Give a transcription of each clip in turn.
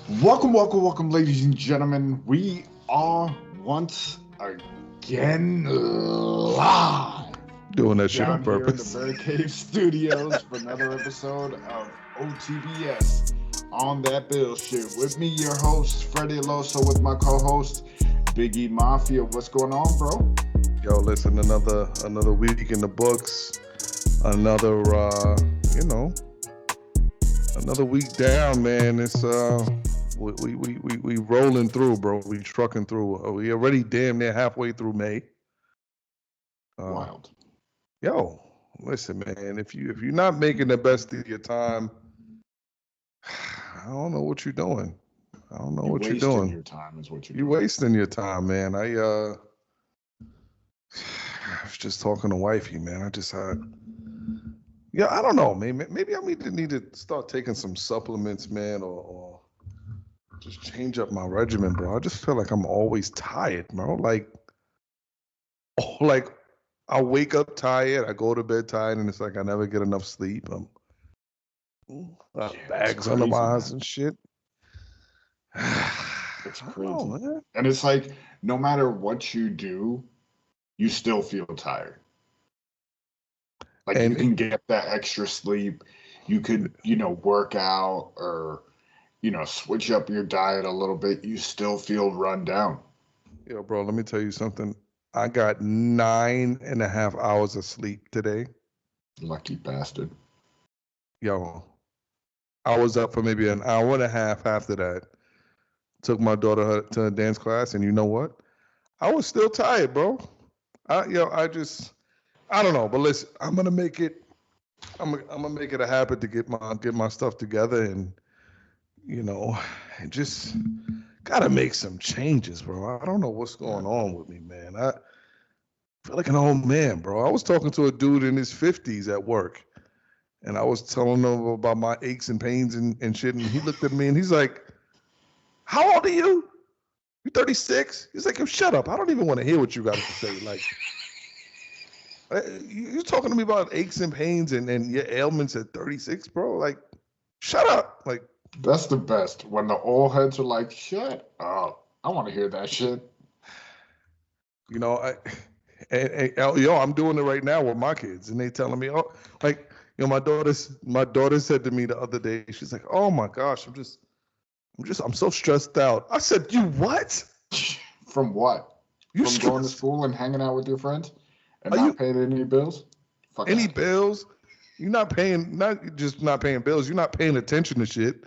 Welcome, ladies and gentlemen. We are once again live Doing that shit on down here in the purpose. Bird Cave Studios for another episode of OTBS on that bill shit. With me, your host, Freddie Loso, with my co-host, Big E Mafia. What's going on, bro? Yo, listen, another week in the books. Another another week down, man. It's we rolling through, bro. We trucking through. We already damn near halfway through May. Wild. Yo, listen, man. If you're not making the best of your time, I don't know what you're doing. I don't know what you're doing. Your time is what You're wasting your time, man. I was just talking to wifey, man. I don't know, man. Maybe I need to start taking some supplements, man, or just change up my regimen, bro. I just feel like I'm always tired, bro. Like I wake up tired, I go to bed tired, and it's like I never get enough sleep. Bags under my eyes and shit. It's crazy, man. And it's like no matter what you do, you still feel tired. Like you can get that extra sleep. You could, work out or, switch up your diet a little bit. You still feel run down. Yo, bro, let me tell you something. I got 9.5 hours of sleep today. Lucky bastard. Yo, I was up for maybe an hour and a half after that. Took my daughter to a dance class, and you know what? I was still tired, bro. I don't know, but listen, I'm gonna make it a habit to get my stuff together, and just gotta make some changes, bro. I don't know what's going on with me, man. I feel like an old man, bro. I was talking to a dude in his 50s at work, and I was telling him about my aches and pains and shit, and he looked at me and he's like, "How old are you? You 36?" He's like, "Yo, shut up. I don't even want to hear what you got to say." Like, you're talking to me about aches and pains and your ailments at 36, bro? Like, shut up. Like, that's the best. When the old heads are like, shut up. I want to hear that shit. I'm doing it right now with my kids, and they telling me, my daughter said to me the other day, she's like, "Oh my gosh, I'm so stressed out." I said, "You what?" From what? From going to school and hanging out with your friends and not paying any bills? Any bills? You're not paying bills. You're not paying attention to shit.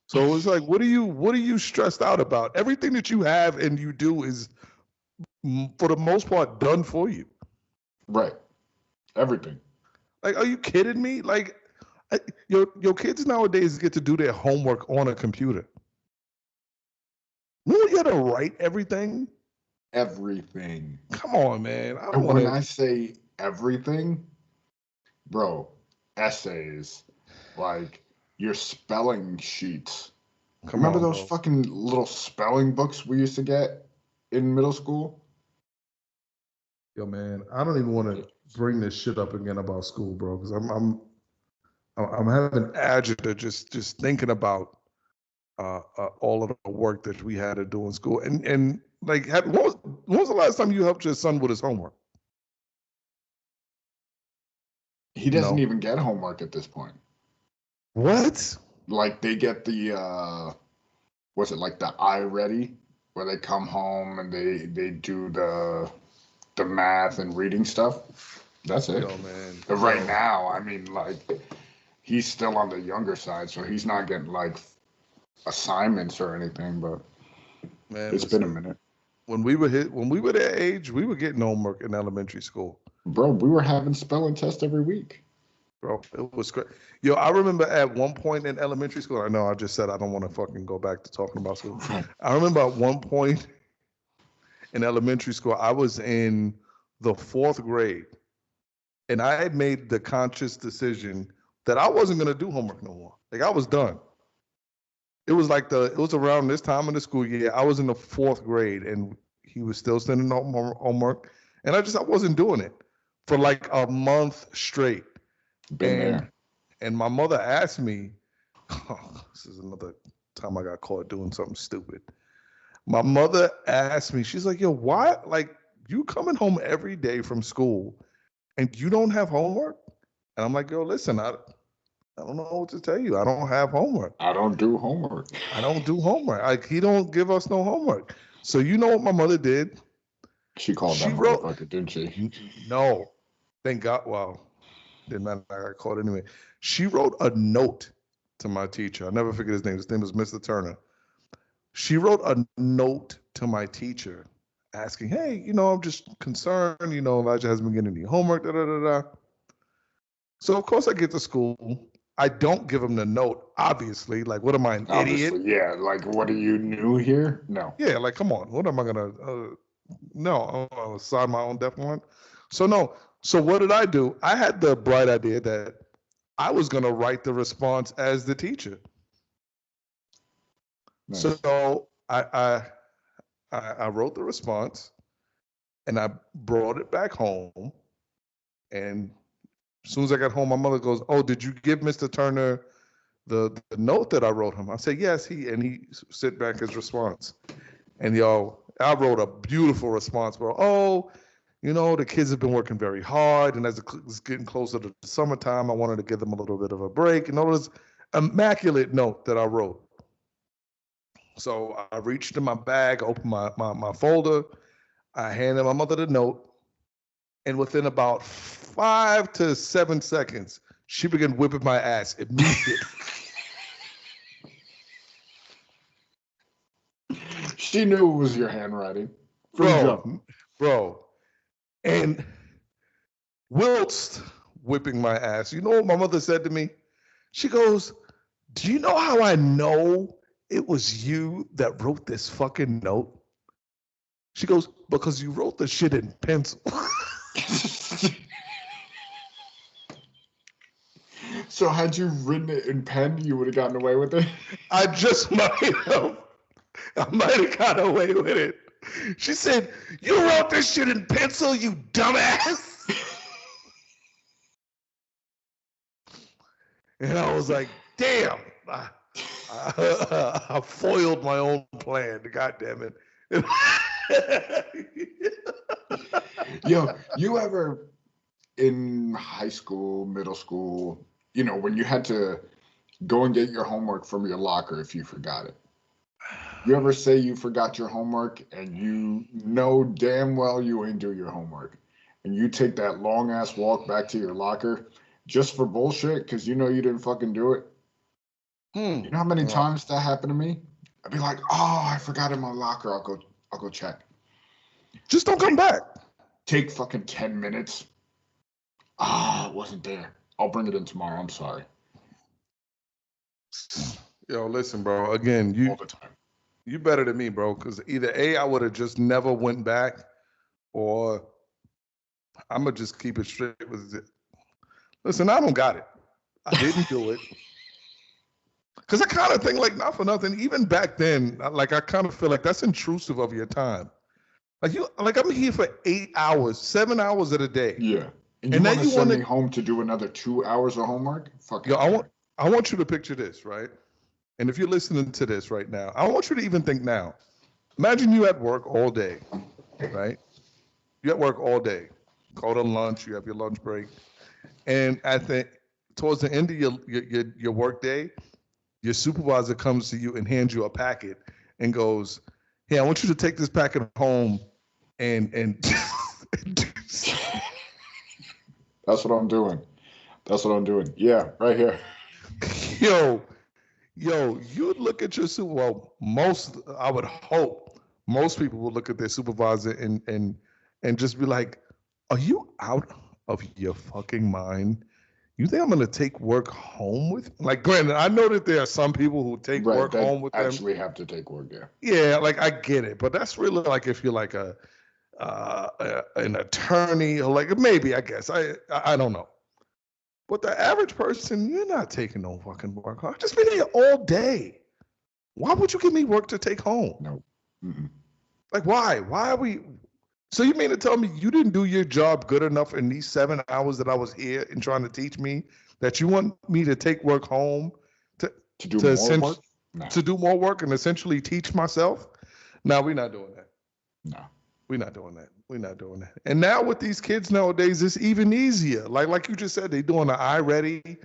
So it's like, what are you stressed out about? Everything that you have and you do is, for the most part, done for you. Right. Everything. Like, are you kidding me? Like, your kids nowadays get to do their homework on a computer. You got to write everything. Everything. Come on, man. I say everything, bro, essays, like your spelling sheets. Remember those fucking little spelling books we used to get in middle school? Yo, man, I don't even want to bring this shit up again about school, bro, because I'm having agita just thinking about all of the work that we had to do in school. And like, when was the last time you helped your son with his homework? He doesn't even get homework at this point. What? Like, they get the was it like the iReady, where they come home and they do the math and reading stuff. That's it. Yo, man. But right now, I mean, like, he's still on the younger side, so he's not getting like assignments or anything. But man, it's been a minute. When we were their age, we were getting homework in elementary school. Bro, we were having spelling tests every week. Bro, it was great. Yo, I remember at one point in elementary school, I know I just said I don't want to fucking go back to talking about school. I remember at one point in elementary school, I was in the 4th grade, and I had made the conscious decision that I wasn't going to do homework no more. Like, I was done. It was around this time of the school year. I was in the 4th grade, and he was still sending homework, and I wasn't doing it for like a month straight. And my mother asked me, this is another time I got caught doing something stupid. My mother asked me, she's like, yo, why? Like, you coming home every day from school and you don't have homework? And I'm like, yo, listen, I don't know what to tell you. I don't have homework. I don't do homework. I don't do homework. Like, he don't give us no homework. So you know what my mother did? She called that motherfucker, didn't she? No. Thank God. Well, didn't matter. I got called anyway. She wrote a note to my teacher. I'll never forget his name. His name was Mr. Turner. She wrote a note to my teacher asking, hey, I'm just concerned, Elijah hasn't been getting any homework, So, of course, I get to school. I don't give him the note, obviously. Like, what am I, an idiot? Yeah, like, what are you new here? No. Yeah, like, come on. What am I going to, no, I'm going to sign my own death warrant. So, no. So, what did I do? I had the bright idea that I was going to write the response as the teacher. Nice. So I wrote the response and I brought it back home. And as soon as I got home, my mother goes, oh, did you give Mr. Turner the note that I wrote him? I said, yes, he sent back his response. And I wrote a beautiful response, bro. Oh, the kids have been working very hard. And as it's getting closer to the summertime, I wanted to give them a little bit of a break. And all this immaculate note that I wrote. So I reached in my bag, opened my folder. I handed my mother the note. And within about 5 to 7 seconds, she began whipping my ass immediately. She knew it was your handwriting. Bro. And whilst whipping my ass, you know what my mother said to me? She goes, do you know how I know it was you that wrote this fucking note? She goes, because you wrote the shit in pencil. So had you written it in pen, you would have gotten away with it? I might have got away with it. She said, you wrote this shit in pencil, you dumbass. And I was like, damn. I foiled my own plan. God damn it. Yo, you ever in high school, middle school, when you had to go and get your homework from your locker if you forgot it? You ever say you forgot your homework and you know damn well you ain't do your homework and you take that long ass walk back to your locker just for bullshit because you didn't fucking do it? You know how many times that happened to me? I'd be like, oh, I forgot in my locker. I'll go check. Just don't come back. Take fucking 10 minutes. Ah, it wasn't there. I'll bring it in tomorrow. I'm sorry. Yo, listen, bro. Again, all the time. You better than me, bro. Because either A, I would have just never went back, or I'm gonna just keep it straight with it. Listen, I don't got it. I didn't do it. Because I kind of think, like, not for nothing, even back then, like, I kind of feel like that's intrusive of your time. Like I'm here for 8 hours, 7 hours of the day. Yeah. And then you want to send me home to do another 2 hours of homework? Fuck. Yo, I want you to picture this, right? And if you're listening to this right now, I want you to even think now. Imagine you at work all day, right? You at work all day. Go to lunch, you have your lunch break. And towards the end of your work day, your supervisor comes to you and hands you a packet and goes, hey, I want you to take this packet home and That's what I'm doing. Yeah, right here. Yo, you'd look at your I would hope most people would look at their supervisor and just be like, are you out of your fucking mind? You think I'm going to take work home with? Like, granted, I know that there are some people who take work home with them. Actually have to take work, yeah. Yeah, like, I get it. But that's really like if you're like an attorney or like, maybe, I guess. I don't know. But the average person, you're not taking no fucking work home. I've just been here all day. Why would you give me work to take home? No. Mm-mm. Like, why? Why are we... So you mean to tell me you didn't do your job good enough in these 7 hours that I was here and trying to teach me that you want me to take work home to do more work? to do more work and essentially teach myself. No, we're not doing that. No. We're not doing that. We're not doing that. And now with these kids nowadays, it's even easier. Like you just said, they're doing the iReady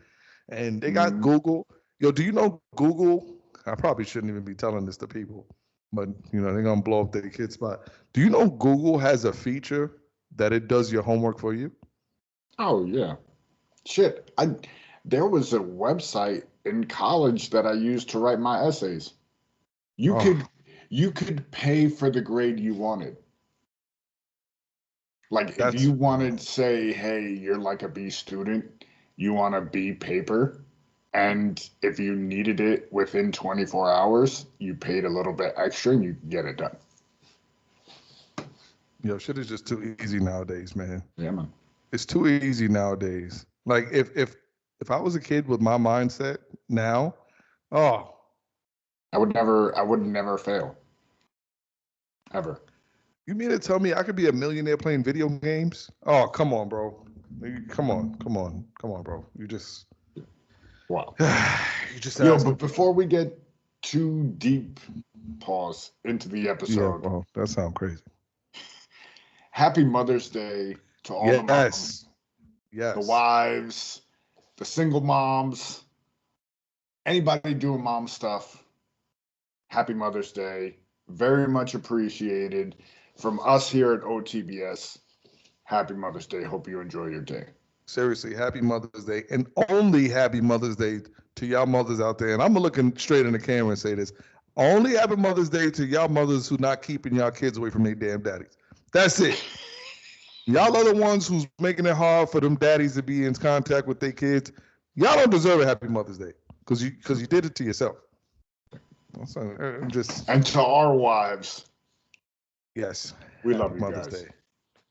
and they got Google. Yo, do you know Google? I probably shouldn't even be telling this to people, but they're gonna blow up their kids' spot. Do you know Google has a feature that it does your homework for you? Oh yeah. Shit. There was a website in college that I used to write my essays. You could pay for the grade you wanted. Like if you wanted to say, hey, you're like a B student, you want a B paper, and if you needed it within 24 hours, you paid a little bit extra and you get it done. Yo, shit is just too easy nowadays, man. Yeah, man. It's too easy nowadays. Like if I was a kid with my mindset now, I would never fail. Ever. You mean to tell me I could be a millionaire playing video games? Oh, come on, bro. Come on, bro. You just wow. You just but before we get too deep, pause into the episode. Yeah, bro, that sounds crazy. Happy Mother's Day to all the moms. Yes. The wives, the single moms, anybody doing mom stuff. Happy Mother's Day. Very much appreciated. From us here at OTBS, happy Mother's Day. Hope you enjoy your day. Seriously, happy Mother's Day. And only happy Mother's Day to y'all mothers out there. And I'm looking straight in the camera and say this. Only happy Mother's Day to y'all mothers who not keeping y'all kids away from their damn daddies. That's it. Y'all are the ones who's making it hard for them daddies to be in contact with their kids. Y'all don't deserve a happy Mother's Day because you did it to yourself. And to our wives. Yes. We love you Mother's guys. Day.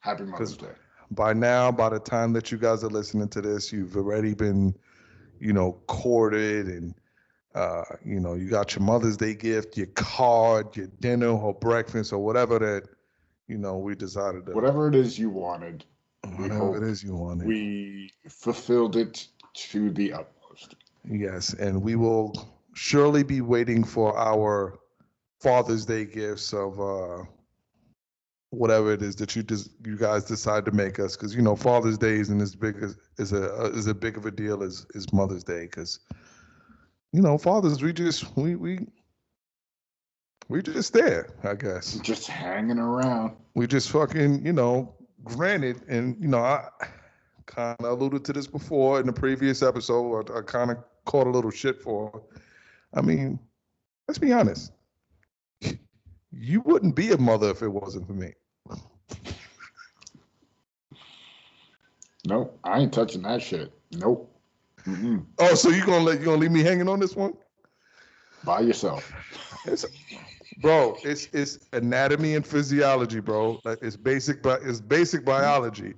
Happy Mother's Day. By now, by the time that you guys are listening to this, you've already been, courted and, you got your Mother's Day gift, your card, your dinner or breakfast or whatever that, we decided to. Whatever it is you wanted. We fulfilled it to the utmost. Yes, and we will surely be waiting for our Father's Day gifts of whatever it is that you guys decide to make us, because Father's Day isn't as big as a big of a deal as Mother's Day, because fathers we just there, I guess. Just hanging around. We just fucking, granted, and I kind of alluded to this before in the previous episode. I kind of caught a little shit for. I mean, let's be honest. You wouldn't be a mother if it wasn't for me. Nope, I ain't touching that shit. Nope. Mm-mm. Oh, so you gonna leave me hanging on this one? By yourself. Bro, it's anatomy and physiology, bro. It's basic biology.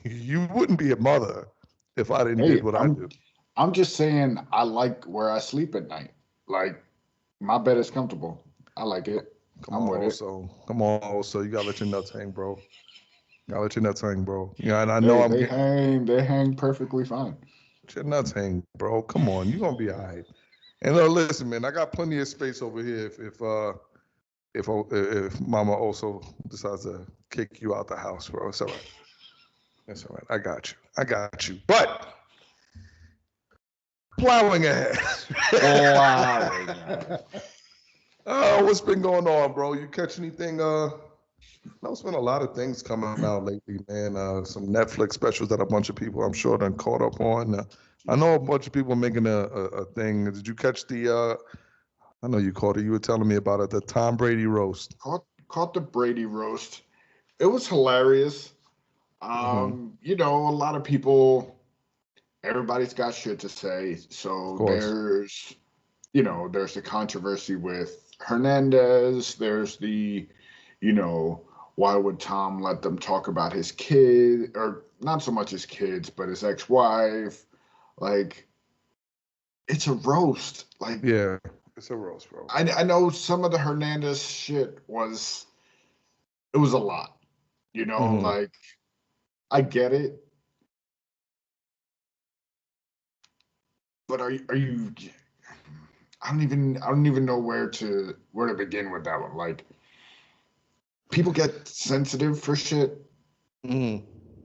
You wouldn't be a mother if I didn't do what I do. I'm just saying I like where I sleep at night. Like my bed is comfortable. I like it. Come on, Oso. You gotta let your nuts hang, bro. And I know they hang perfectly fine. Let your nuts hang, bro. Come on, you gonna be all right. And listen, man, I got plenty of space over here if Mama Oso decides to kick you out the house, bro. It's all right. That's all right. I got you. But plowing ahead. What's been going on, bro? You catch anything? There's been a lot of things coming out lately, man. Some Netflix specials that a bunch of people, I'm sure, done caught up on. I know a bunch of people making a thing. Did you catch the? I know you caught it. You were telling me about it. The Tom Brady roast. Caught the Brady roast. It was hilarious. A lot of people. Everybody's got shit to say. So there's the controversy with Hernandez. There's the, why would Tom let them talk about his kid, or not so much his kids, but his ex-wife? Like, it's a roast. Like, yeah, it's a roast, bro. I know some of the Hernandez shit was a lot. Like, I get it. But are you I don't even know where to begin with that one. Like, people get sensitive for shit.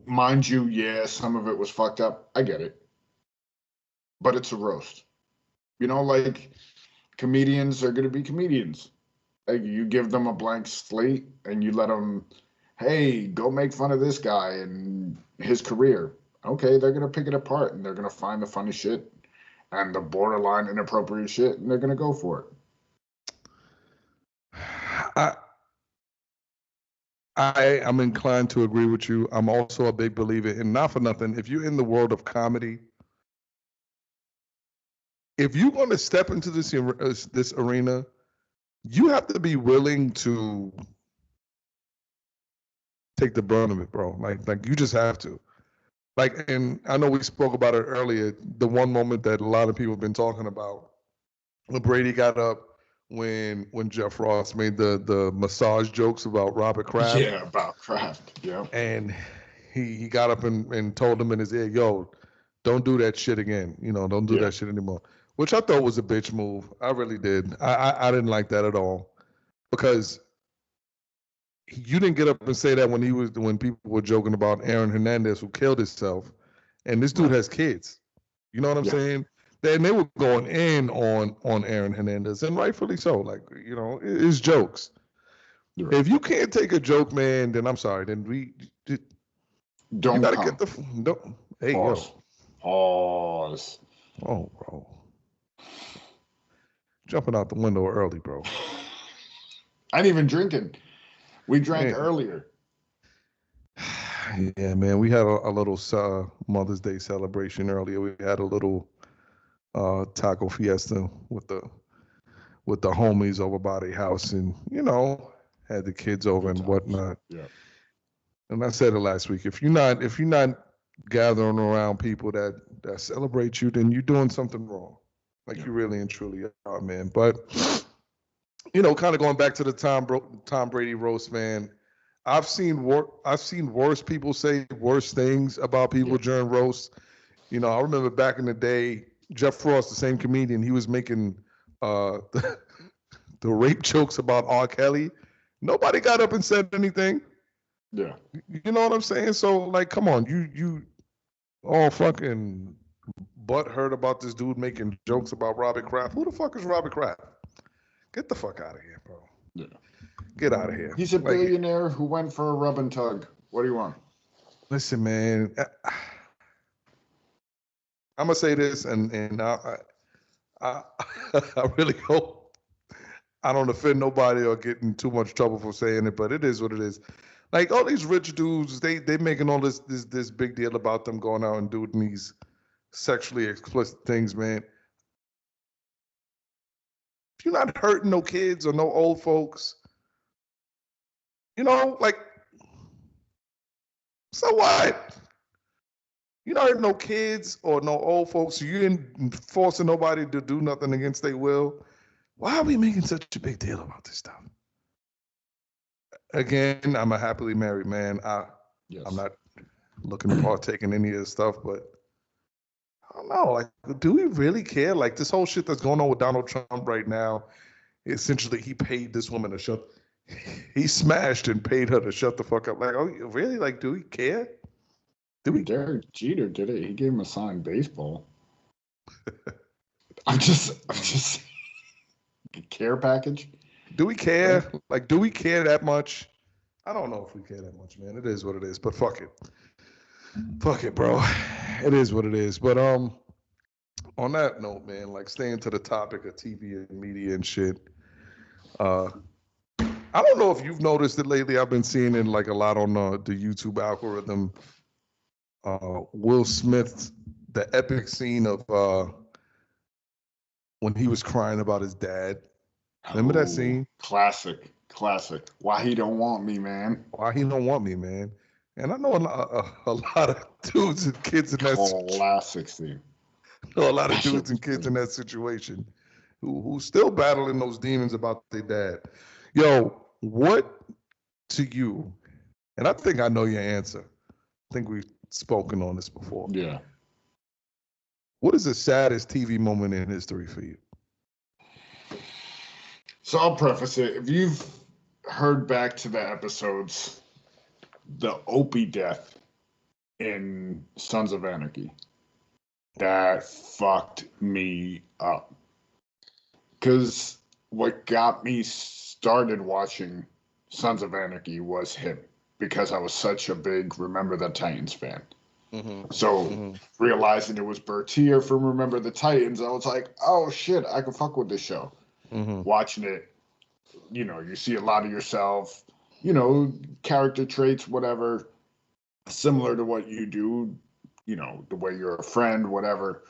Mind you, yeah, some of it was fucked up. I get it. But it's a roast. You know, like, comedians are going to be comedians. Like, you give them a blank slate and you let them, hey, go make fun of this guy and his career. Okay, they're going to pick it apart and they're going to find the funny shit and the borderline inappropriate shit, and they're going to go for it. I'm inclined to agree with you. I'm also a big believer in, not for nothing, if you're in the world of comedy, if you're going to step into this arena, you have to be willing to take the brunt of it, bro. Like you just have to. Like, and I know we spoke about it earlier, the one moment that a lot of people have been talking about, when Brady got up when Jeff Ross made the massage jokes about Robert Kraft. Yeah, about Kraft. Yeah. And he got up and told him in his ear, yo, don't do that shit again. You know, don't do that shit anymore. Which I thought was a bitch move. I really did. I didn't like that at all. Because you didn't get up and say that when people were joking about Aaron Hernandez, who killed himself. And this dude has kids. You know what I'm saying? Then they were going in on Aaron Hernandez, and rightfully so. Like, you know, it's jokes. Right. If you can't take a joke, man, then I'm sorry. Then don't you gotta come. Get the don't. Hey, Pause. yo. Pause. Oh, bro. Jumping out the window early, bro. I ain't even drinking. We drank earlier. Yeah, man. We had a little Mother's Day celebration earlier. We had a little taco fiesta with the homies over by their house, and you know, had the kids over and whatnot. Yeah. And I said it last week. If you're not gathering around people that celebrate you, then you're doing something wrong. Like you really and truly are, man. But you know, kind of going back to the Tom Brady roast, man. I've seen worse people say worse things about people during roast. You know, I remember back in the day, Jeff Frost, the same comedian, he was making the rape jokes about R. Kelly. Nobody got up and said anything. Yeah. You know what I'm saying? So, like, come on, you all fucking butthurt about this dude making jokes about Robert Kraft. Who the fuck is Robert Kraft? Get the fuck out of here, bro. Yeah. Get out of here. He's a billionaire who went for a rub and tug. What do you want? Listen, man. I'm gonna say this, and I really hope I don't offend nobody or get in too much trouble for saying it, but it is what it is. Like all these rich dudes, they making all this big deal about them going out and doing these sexually explicit things, man. If you're not hurting no kids or no old folks, you know, like, so what? You're not hurting no kids or no old folks. You ain't forcing nobody to do nothing against their will. Why are we making such a big deal about this stuff? Again, I'm a happily married man. I'm not looking to partake in any of this stuff, but I don't know. Like, do we really care? Like, this whole shit that's going on with Donald Trump right now, essentially, he paid this woman to shut. He smashed and paid her to shut the fuck up. Like, oh, really? Like, do we care? Derek Jeter did it. He gave him a signed baseball. I'm just care package. Do we care? Like, do we care that much? I don't know if we care that much, man. It is what it is, but fuck it. Fuck it, bro. It is what it is. But on that note, man, like staying to the topic of TV and media and shit. I don't know if you've noticed it lately. I've been seeing it like a lot on the YouTube algorithm. Will Smith, the epic scene of when he was crying about his dad. Remember that scene? Classic. Why he don't want me, man? Why he don't want me, man? And I know a lot of dudes and kids in that classic scene. I know a lot of dudes and kids in that situation who still battling those demons about their dad. Yo, what to you? And I think I know your answer. I think we've spoken on this before. Yeah. What is the saddest TV moment in history for you? So I'll preface it. If you've heard back to the episodes, the Opie death in Sons of Anarchy, that fucked me up. Because what got me started watching Sons of Anarchy was him, because I was such a big Remember the Titans fan. So realizing it was Bertier from Remember the Titans, I was like, oh shit, I can fuck with this show. Watching it, you see a lot of yourself, character traits, whatever, similar to what you do, the way you're a friend, whatever.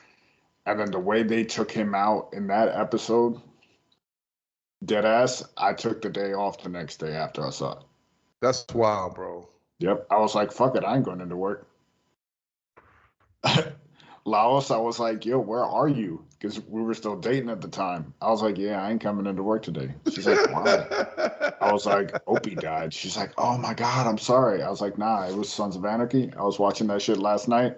And then the way they took him out in that episode, dead ass, I took the day off the next day after I saw it. That's wild, bro. Yep. I was like, fuck it, I ain't going into work. Laos, I was like, yo, where are you? Because we were still dating at the time. I was like, yeah, I ain't coming into work today. She's like, why? I was like, Opie died. She's like, oh my God, I'm sorry. I was like, nah, it was Sons of Anarchy. I was watching that shit last night.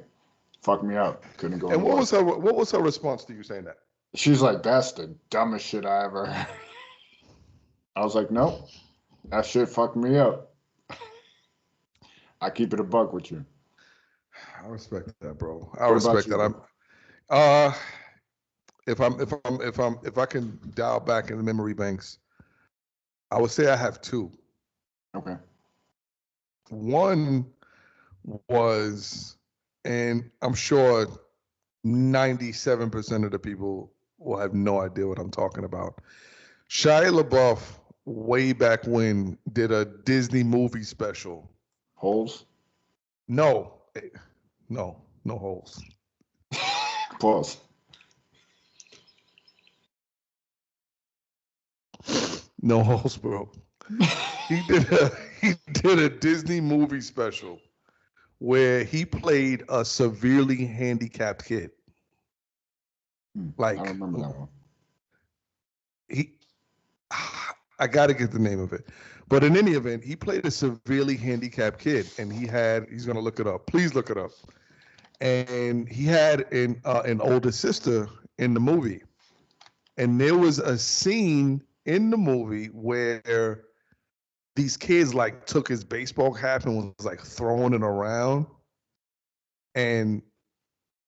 Fucked me up. Couldn't go. And what was her response to you saying that? She's like, that's the dumbest shit I ever heard. I was like, nope. That shit fucked me up. I keep it a buck with you. I respect that, bro. I respect that. If I can dial back in the memory banks, I would say I have two. Okay. One was, and I'm sure 97% of the people will have no idea what I'm talking about. Shia LaBeouf, way back when, did a Disney movie special. Holes? No holes. Pause. No holes, bro. He did a Disney movie special where he played a severely handicapped kid. Like, I remember that one. I got to get the name of it. But in any event, he played a severely handicapped kid, and he's going to look it up. Please look it up. And he had an older sister in the movie. And there was a scene in the movie where these kids like took his baseball cap and was like throwing it around. And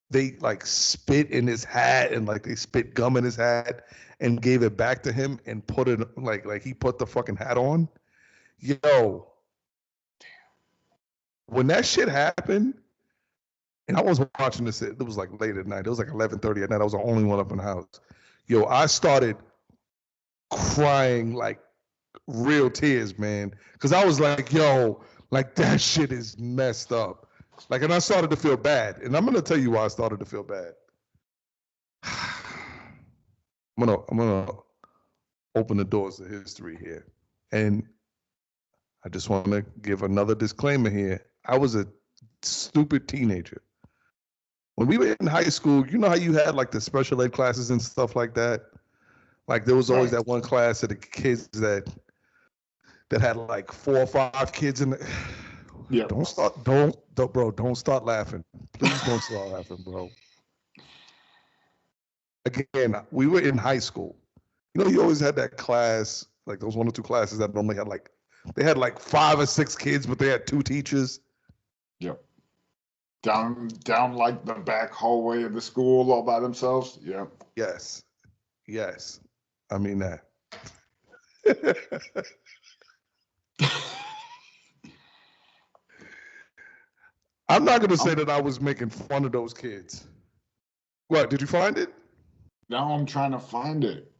they like spit in his hat and like they spit gum in his hat and gave it back to him and put it like he put the fucking hat on. Yo, when that shit happened, and I was watching this, it was like late at night. It was like 11:30 at night. I was the only one up in the house. Yo, I started crying like real tears, man. Because I was like, yo, like that shit is messed up. Like, and I started to feel bad. And I'm going to tell you why I started to feel bad. I'm gonna open the doors to history here. And I just want to give another disclaimer here. I was a stupid teenager. When we were in high school, you know how you had like the special ed classes and stuff like that? Like there was always that one class of the kids that had like 4 or 5 kids in the... Yeah. Don't start laughing. Please don't start laughing, bro. Again, we were in high school. You always had that class, like those 1 or 2 classes that normally had like, they had like 5 or 6 kids, but they had 2 teachers. Yep. Down like the back hallway of the school all by themselves. Yep. Yes. I mean that. I'm not going to say that I was making fun of those kids. What, did you find it? Now I'm trying to find it.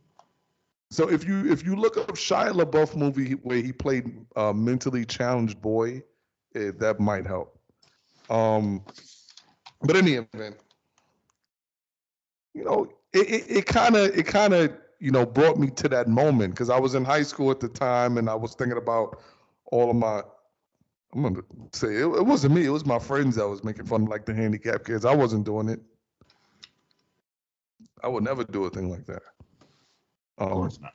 So if you look up Shia LaBeouf movie where he played a mentally challenged boy, that might help. But in the event, it kind of brought me to that moment because I was in high school at the time and I was thinking about all of my. I'm gonna say it wasn't me. It was my friends that was making fun of like the handicapped kids. I wasn't doing it. I would never do a thing like that. Of course not.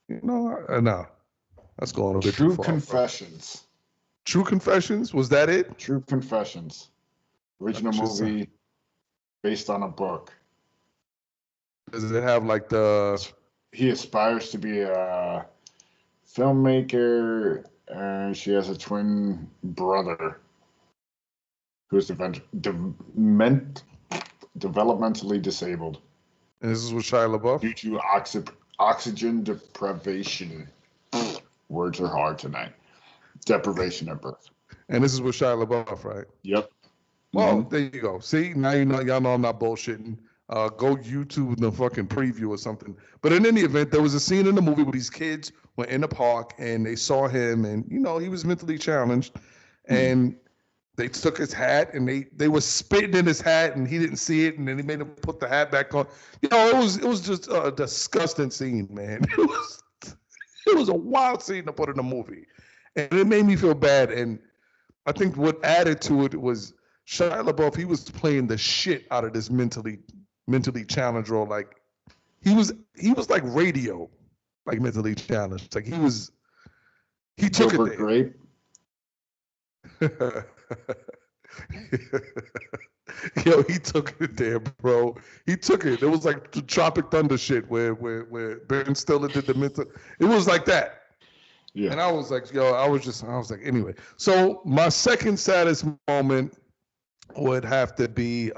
No. That's going a bit True too far. Confessions. Bro. True Confessions? Was that it? True Confessions. Original movie based on a book. Does it have like the he aspires to be a filmmaker, and she has a twin brother who's developmentally disabled. And this is with Shia LaBeouf? Due to oxygen deprivation. Words are hard tonight. Deprivation at birth. And this is with Shia LaBeouf, right? Yep. Well, there you go. See, now you know, y'all know I'm not bullshitting. Go YouTube the fucking preview or something. But in any event, there was a scene in the movie where these kids were in the park and they saw him, and you know he was mentally challenged, and they took his hat and they were spitting in his hat and he didn't see it, and then he made him put the hat back on. You know, it was just a disgusting scene, man. It was a wild scene to put in a movie, and it made me feel bad. And I think what added to it was Shia LaBeouf. He was playing the shit out of this mentally challenged role. Like he was like Radio, like mentally challenged. Like he took Gilbert it Grape. Yo, he took it there, bro. He took it. It was like the Tropic Thunder shit where Ben Stiller did the mental. It was like that. Yeah. And I was like, yo, I was like, anyway. So my second saddest moment would have to be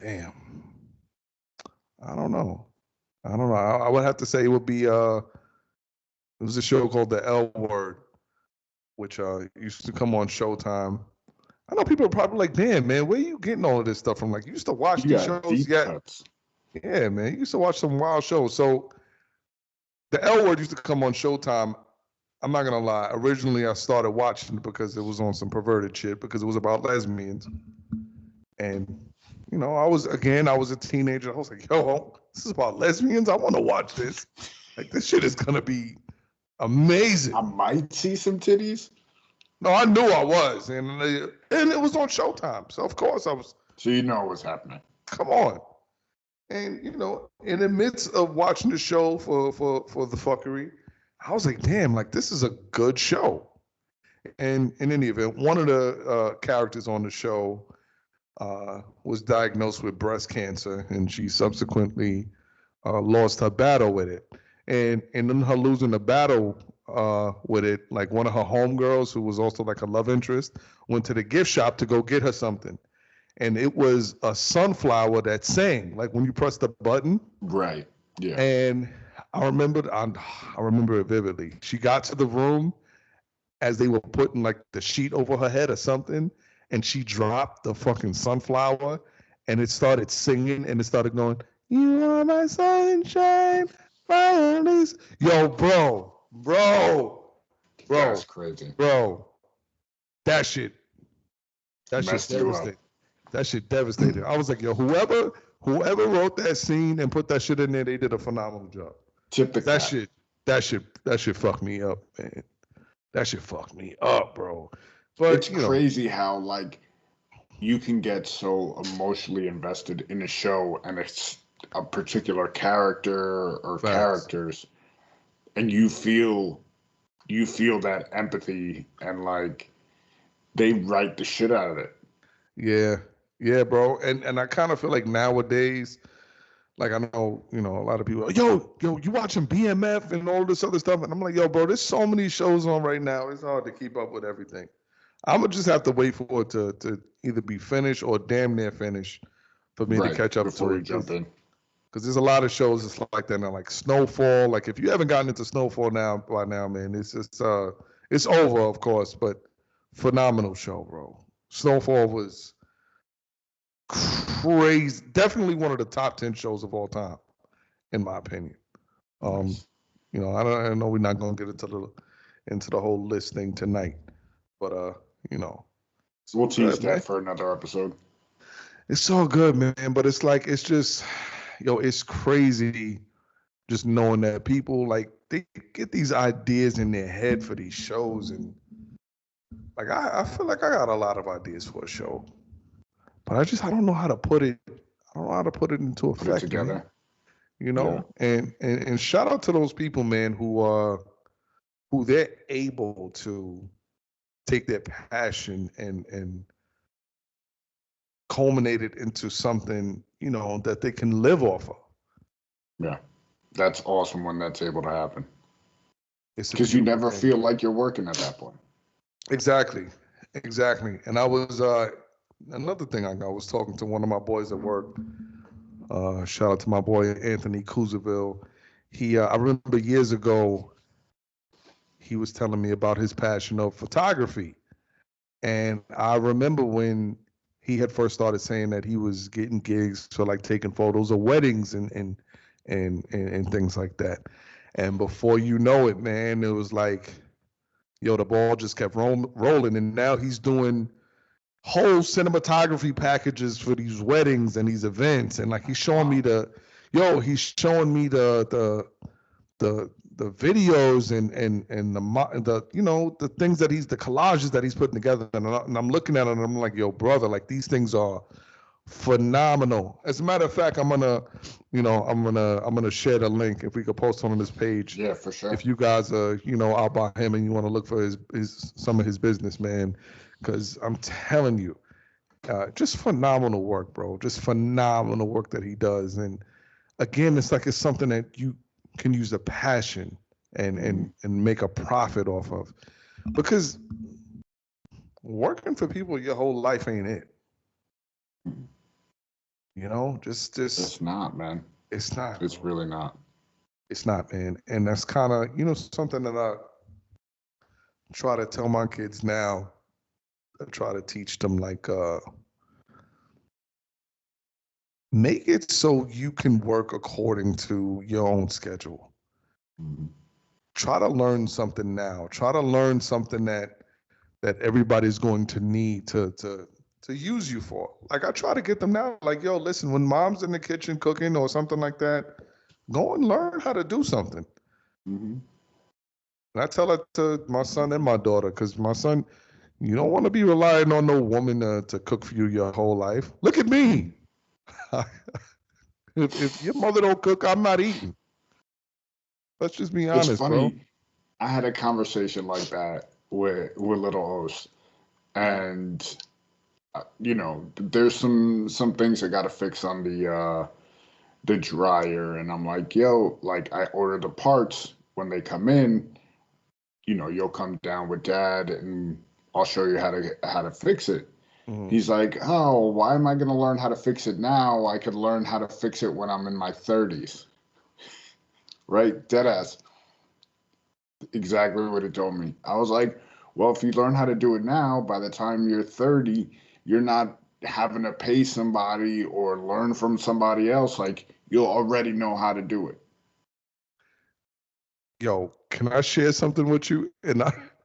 damn. I don't know. I would have to say it would be it was a show called The L Word, which used to come on Showtime. I know people are probably like, damn, man, where are you getting all of this stuff from? Like, you used to watch these shows. Yeah, man, you used to watch some wild shows. So The L Word used to come on Showtime. I'm not gonna lie. Originally, I started watching it because it was on some perverted shit, because it was about lesbians. And you know, I was a teenager. I was like, yo, this is about lesbians. I want to watch this. Like, this shit is gonna be amazing. I might see some titties. No, I knew I was, and it was on Showtime, so of course I was. So you know what's happening. Come on, and you know, in the midst of watching the show for the fuckery, I was like, damn, like this is a good show. And in any event, one of the characters on the show was diagnosed with breast cancer, and she subsequently lost her battle with it. And in her losing the battle with it, like one of her homegirls, who was also like a love interest, went to the gift shop to go get her something. And it was a sunflower that sang, like when you press the button. Right. Yeah. And I remember it vividly. She got to the room as they were putting like the sheet over her head or something, and she dropped the fucking sunflower, and it started singing, and it started going, "You are my sunshine, finally." Yo, bro. That's crazy. Bro, that shit devastated. That shit devastated. I was like, yo, whoever wrote that scene and put that shit in there, they did a phenomenal job. That shit fucked me up, man. That shit fucked me up, bro. But it's crazy how like you can get so emotionally invested in a show and it's a particular character or characters, and you feel that empathy, and like they write the shit out of it. Yeah, bro. And I kind of feel like nowadays, like I know, you know, a lot of people, yo, you watching BMF and all this other stuff, and I'm like, yo, bro, there's so many shows on right now. It's hard to keep up with everything. I'm gonna just have to wait for it to either be finished or damn near finished for me to catch up to it. Jump in. Because there's a lot of shows that's like that now, like Snowfall. Like if you haven't gotten into Snowfall by now, man, it's over, of course, but phenomenal show, bro. Snowfall was crazy. Definitely one of the top 10 shows of all time, in my opinion. Nice. You know, I know we're not gonna get into the whole list thing tonight, but you know, so we'll tease that for another episode. It's all good, man, but it's like it's just. Yo, it's crazy just knowing that people, like, they get these ideas in their head for these shows. And, like, I feel like I got a lot of ideas for a show. But I don't know how to put it. I don't know how to put it into effect. Put it together. Man. You know? Yeah. And shout out to those people, man, who they're able to take their passion and culminate it into something, you know, that they can live off of. Yeah, that's awesome when that's able to happen. Because you never feel like you're working at that point. Exactly. And I was another thing. I was talking to one of my boys at work. Shout out to my boy Anthony Couzaville. I remember years ago, he was telling me about his passion of photography, and I remember when he had first started saying that he was getting gigs for like taking photos of weddings and things like that. And before you know it, man, it was like, yo, the ball just kept rolling, and now he's doing whole cinematography packages for these weddings and these events, and like he's showing me the videos and the things that the collages that he's putting together, and I'm looking at it and I'm like, yo, brother, like these things are phenomenal. As a matter of fact, I'm gonna share the link if we could post on this page. Yeah, for sure. If you guys are out by him and you want to look for some of his business, man, because I'm telling you, just phenomenal work, bro. Just phenomenal work that he does. And again, it's something that you can use a passion and make a profit off of, because working for people your whole life ain't it. Just it's not, man. It's not. It's really not. It's not, man. And that's kind of something that I try to tell my kids now. I try to teach them, like, make it so you can work according to your own schedule. Mm-hmm. Try to learn something now. Try to learn something that everybody's going to need to use you for. Like, I try to get them now, like, yo, listen, when mom's in the kitchen cooking or something like that, go and learn how to do something. Mm-hmm. And I tell it to my son and my daughter, because my son, you don't want to be relying on no woman to cook for you your whole life. Look at me. If your mother don't cook, I'm not eating. Let's just be honest, it's funny, bro. I had a conversation like that with little Os, and there's some things I got to fix on the dryer, and I'm like, yo, like, I order the parts. When they come in, you'll come down with Dad and I'll show you how to fix it. Mm-hmm. He's like, oh, why am I going to learn how to fix it now? I could learn how to fix it when I'm in my 30s. Right? Deadass. Exactly what it told me. I was like, well, if you learn how to do it now, by the time you're 30, you're not having to pay somebody or learn from somebody else. Like, you'll already know how to do it. Yo, can I share something with you? And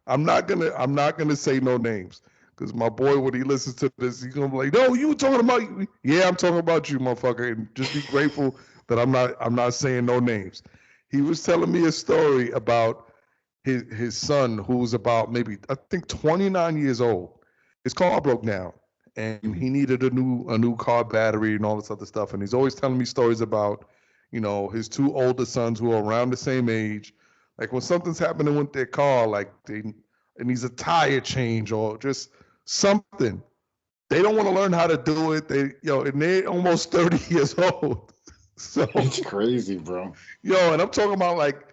I'm not gonna say no names, because my boy, when he listens to this, he's gonna be like, no, you were talking about you. Yeah, I'm talking about you, motherfucker. And just be grateful that I'm not saying no names. He was telling me a story about his son, who was about maybe, I think, 29 years old. His car broke down and he needed a new car battery and all this other stuff. And he's always telling me stories about, his two older sons who are around the same age. Like, when something's happening with their car, like it needs a tire change or just something, they don't want to learn how to do it. And they're almost 30 years old. So it's crazy, bro. And I'm talking about, like,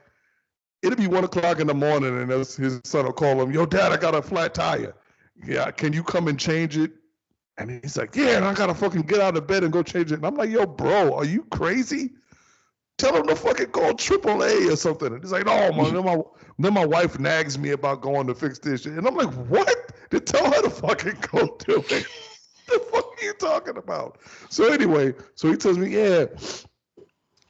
it'll be 1 o'clock in the morning and his son will call him, yo, Dad, I got a flat tire. Yeah, can you come and change it? And he's like, yeah, and I got to fucking get out of bed and go change it. And I'm like, yo, bro, are you crazy? Tell him to fucking call AAA or something. And he's like, oh, man, then my wife nags me about going to fix this shit. And I'm like, what? Then tell her to fucking go do it. The fuck are you talking about? So anyway, so he tells me, yeah,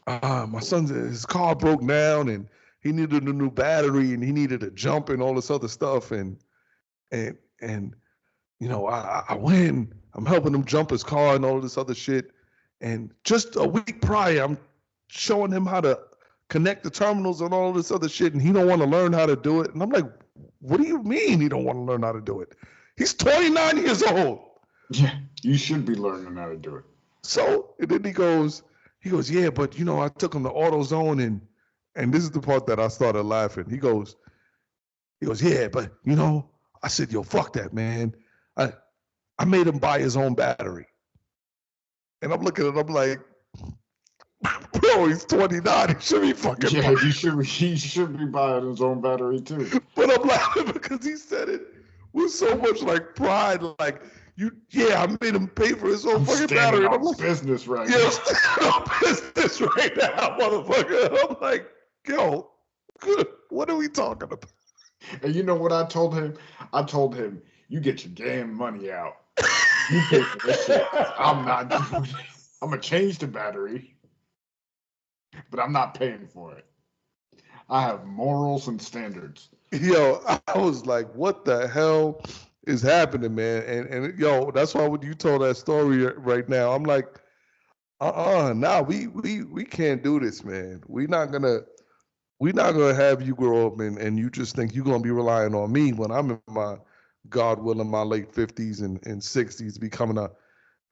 my his car broke down and he needed a new battery and he needed a jump and all this other stuff. And I went, I'm helping him jump his car and all this other shit. And just a week prior, I'm showing him how to connect the terminals and all this other shit. And he don't want to learn how to do it. And I'm like, what do you mean he don't want to learn how to do it? He's 29 years old. Yeah, you should be learning how to do it. So, and then he goes, yeah, but I took him to AutoZone and this is the part that I started laughing. He goes, yeah, but I said, yo, fuck that, man. I made him buy his own battery. And I'm looking at him like, No, he's 29. He should be fucking. Yeah, he should be buying his own battery too. But I'm laughing because he said it with so much like pride, like I made him pay for his own fucking battery. And I'm like, business right yeah, now. standing on business right now, motherfucker. I'm like, yo, good. What are we talking about? And you know what I told him? I told him, you get your damn money out. You pay for this shit. I'm not doing it. I'm gonna change the battery, but I'm not paying for it. I have morals and standards. Yo, I was like, what the hell is happening, man? And yo, that's why when you told that story right now, I'm like, nah, we can't do this, man. We're not gonna have you grow up and you just think you're gonna be relying on me when I'm in my, God willing, my late 50s and 60s becoming a.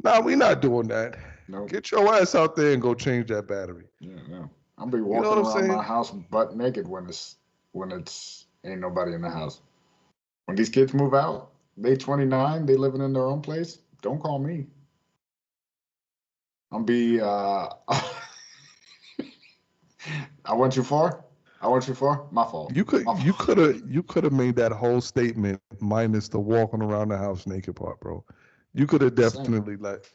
Nah, we're not doing that. Nope. Get your ass out there and go change that battery. Yeah, no. I'll be walking around my house butt naked when it's ain't nobody in the house. When these kids move out, they 29, they living in their own place. Don't call me. I'll be I went too far. My fault. You could have made that whole statement minus the walking around the house naked part, bro. You could have definitely left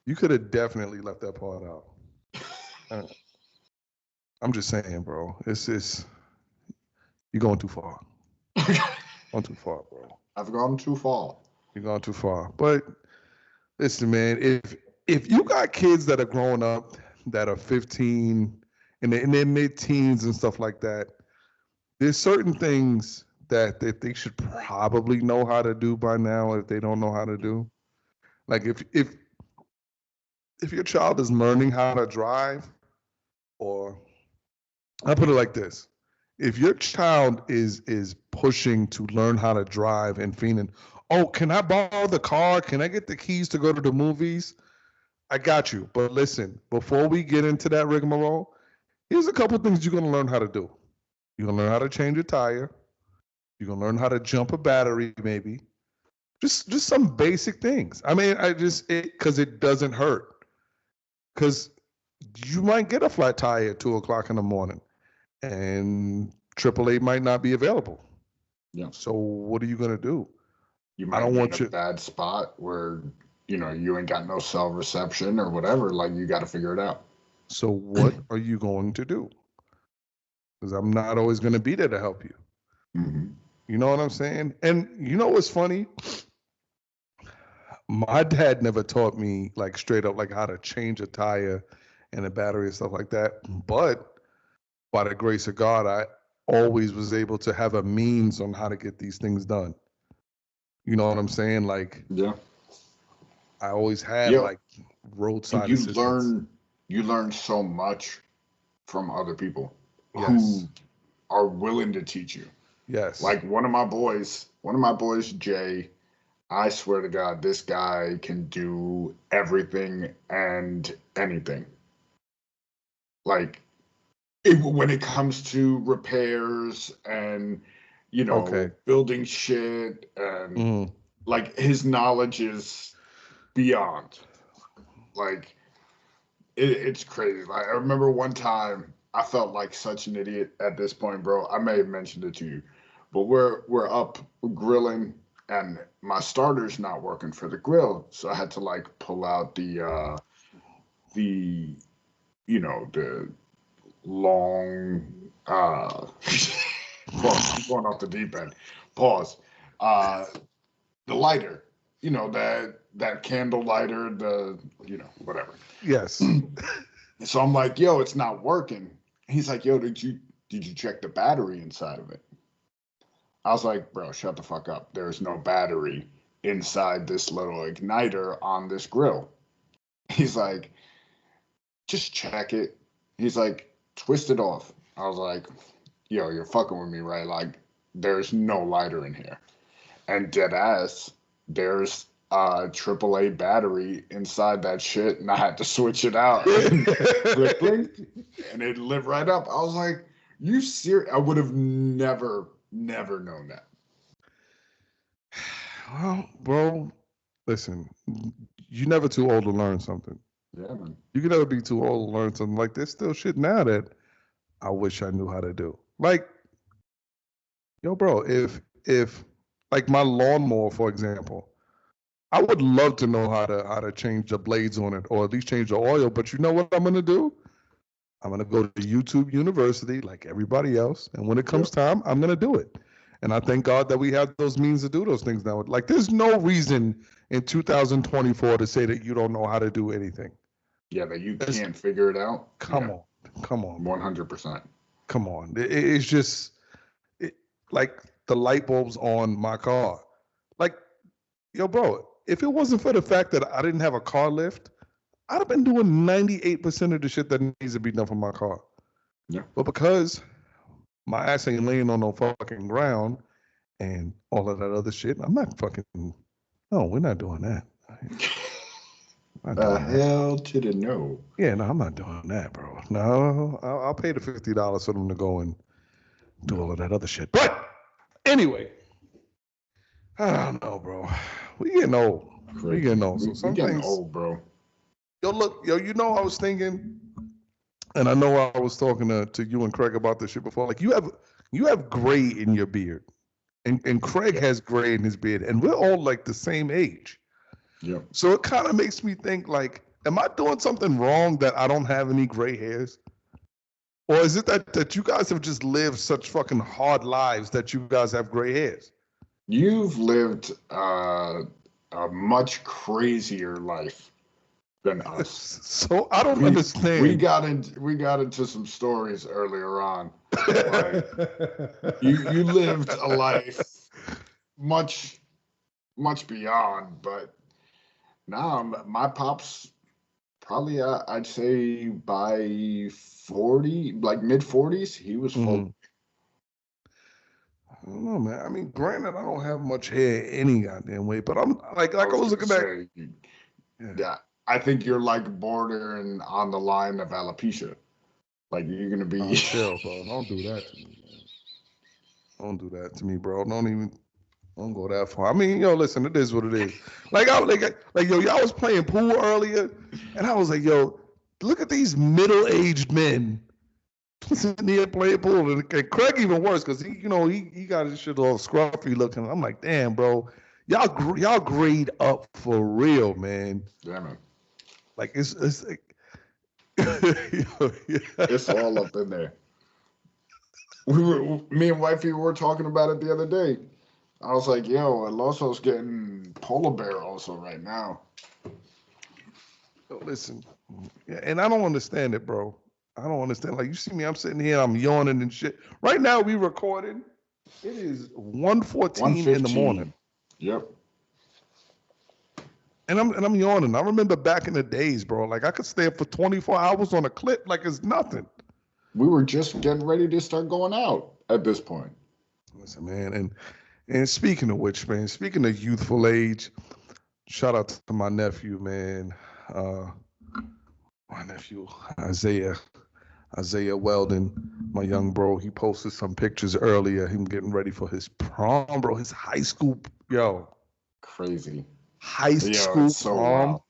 that part out. I'm just saying, bro. It's just you're going too far. Gone too far, bro. I've gone too far. You're gone too far. But listen, man, if you got kids that are growing up that are 15 in their mid-teens and stuff like that, there's certain things that they should probably know how to do by now if they don't know how to do. Like if your child is learning how to drive, or I put it like this. If your child is pushing to learn how to drive and feeling, oh, can I borrow the car? Can I get the keys to go to the movies? I got you. But listen, before we get into that rigmarole, here's a couple things you're going to learn how to do. You're going to learn how to change a tire. You're going to learn how to jump a battery, maybe. Just some basic things. I mean, because it doesn't hurt. Because you might get a flat tire at 2 o'clock in the morning, and AAA might not be available. Yeah. So what are you going to do? You might be in a bad spot where, you ain't got no cell reception or whatever. Like, you got to figure it out. So what are you going to do? Because I'm not always going to be there to help you. Mm-hmm. You know what I'm saying? And you know what's funny? My dad never taught me like straight up like how to change a tire and a battery and stuff like that. But by the grace of God, I always was able to have a means on how to get these things done. You know what I'm saying? Like, yeah, I always had like roadside assistance. You learn so much from other people Yes. who are willing to teach you. Yes. Like one of my boys, Jay, I swear to God, this guy can do everything and anything. Like, when it comes to repairs and, building shit and like his knowledge is beyond. Like, it's crazy. Like, I remember one time I felt like such an idiot at this point, bro. I may have mentioned it to you, but we're up grilling and my starter's not working for the grill, so I had to like pull out the long pause, going off the deep end. Pause. The lighter, that candle lighter, whatever. Yes. So I'm like, yo, it's not working. He's like, yo, did you check the battery inside of it? I was like, bro, shut the fuck up. There's no battery inside this little igniter on this grill. He's like, just check it. He's like, twist it off. I was like, yo, you're fucking with me, right? Like, there's no lighter in here. And dead ass, there's a AAA battery inside that shit, and I had to switch it out. And it lit right up. I was like, you serious? I would have never known that. Well, bro, listen, you're never too old to learn something. Yeah, man. You can never be too old to learn something. Like, there's still shit now that I wish I knew how to do. Like, yo, bro, if like my lawnmower, for example, I would love to know how to change the blades on it, or at least change the oil. But you know what I'm gonna do? I'm gonna go to YouTube University like everybody else, and when it comes time, I'm gonna do it. And I thank God that we have those means to do those things now. Like, there's no reason in 2024 to say that you don't know how to do anything. Yeah, that you can't figure it out. Come on, 100%. Come on. It's just like the light bulbs on my car. Like, yo, bro, if it wasn't for the fact that I didn't have a car lift, I'd have been doing 98% of the shit that needs to be done for my car. Yeah. But because my ass ain't laying on no fucking ground and all of that other shit, I'm not fucking, no, we're not doing that. Hell to the no. Yeah, no, I'm not doing that, bro. No, I'll pay the $50 for them to go and do all of that other shit. But anyway, I don't know, bro. We getting old. We getting old. So some getting things, old, bro. Yo, look, yo, I was thinking, and I know I was talking to you and Craig about this shit before. Like, you have gray in your beard, and Craig has gray in his beard, and we're all like the same age. Yeah. So it kind of makes me think, like, am I doing something wrong that I don't have any gray hairs? Or is it that you guys have just lived such fucking hard lives that you guys have gray hairs? You've lived a much crazier life than us. So I don't understand. We got into some stories earlier on. Like, you lived a life much beyond, but now my pop's probably I'd say by 40, like mid 40s, he was full. I don't know, man. I mean, granted, I don't have much hair any goddamn way, but I'm like I was looking back. Yeah, I think you're like bordering on the line of alopecia. Like, you're gonna be. Oh, chill, bro. Don't do that to me, man. Don't do that to me, bro. Don't go that far. I mean, yo, listen, it is what it is. Like, yo, y'all was playing pool earlier, and I was like, yo, look at these middle-aged men sitting here playing pool, and Craig even worse because he got his shit all scruffy looking. I'm like, damn, bro, y'all grade up for real, man. Yeah, man. Like, it's like, it's all up in there. Me and wifey were talking about it the other day. I was like, yo, Loso's getting polar bear also right now. Listen, yeah, and I don't understand it, bro. I don't understand. Like, you see me, I'm sitting here, I'm yawning and shit. Right now, we recording. It is 1:14 in the morning. Yep. And I'm yawning. I remember back in the days, bro. Like, I could stay up for 24 hours on a clip like it's nothing. We were just getting ready to start going out at this point. Listen, man, and speaking of which, man, speaking of youthful age, shout out to my nephew, man. My nephew, Isaiah Weldon, my young bro. He posted some pictures earlier, him getting ready for his prom, bro. His high school, yo. Crazy. High school prom. Wild.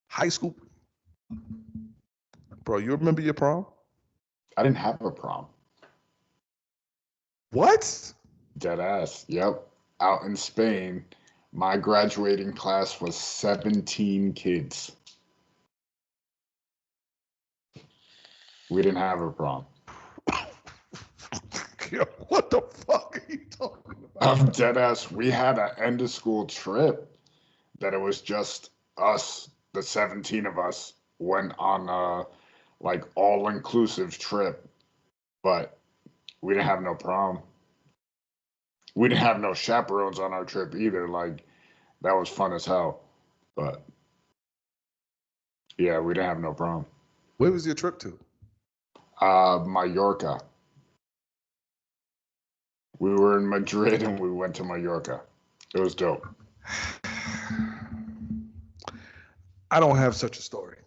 High school. Bro, you remember your prom? I didn't have a prom. What? Dead ass. Yep. Out in Spain, my graduating class was 17 kids. We didn't have a prom. What the fuck are you talking about? I'm dead ass. We had an end of school trip that it was just us, the 17 of us, went on a like all-inclusive trip, but we didn't have no prom. We didn't have no chaperones on our trip either. Like, that was fun as hell, but yeah, we didn't have no prom. Where was your trip to? Mallorca. We were in Madrid and we went to Mallorca. It was dope. I don't have such a story.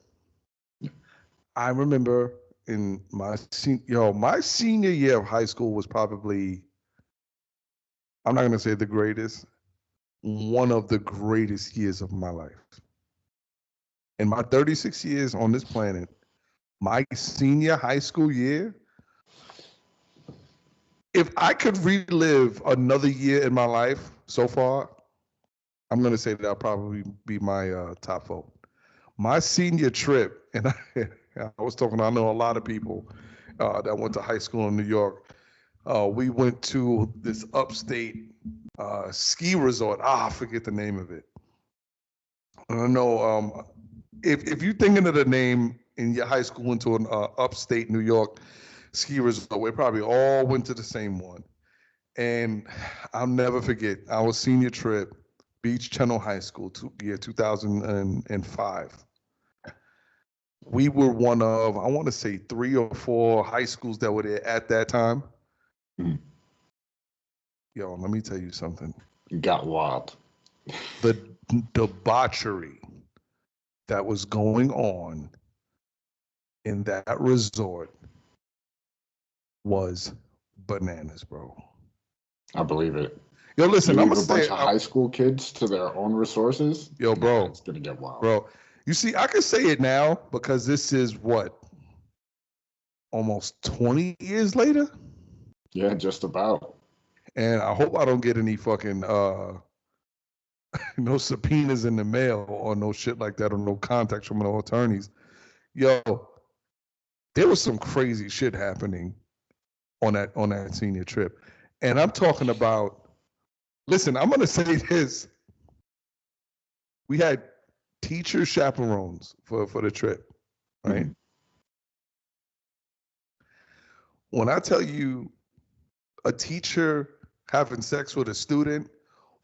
I remember in my senior year of high school was probably, I'm not going to say the greatest, one of the greatest years of my life. in my 36 years on this planet, my senior high school year, if I could relive another year in my life so far, I'm going to say that'll probably be my top vote. My senior trip, and I was talking, I know a lot of people that went to high school in New York. We went to this upstate ski resort. I forget the name of it. I don't know. If you're thinking of the name in your high school, went to an upstate New York ski resort, we probably all went to the same one. And I'll never forget our senior trip, Beach Channel High School, year 2005. We were one of, I want to say 3 or 4 high schools that were there at that time. Mm. Yo, let me tell you something. Got wild. The debauchery that was going on in that resort was bananas, bro. I believe it. Yo, listen, I'm gonna gonna say a bunch say, of high school kids to their own resources. Yo, bro, it's gonna get wild, bro. You see, I can say it now because this is what, almost 20 years later. Yeah, just about. And I hope I don't get any fucking no subpoenas in the mail or no shit like that or no contacts from no attorneys. Yo, there was some crazy shit happening on that senior trip. And I'm talking about, listen, I'm gonna say this. We had teacher chaperones for the trip, right? Mm-hmm. When I tell you a teacher having sex with a student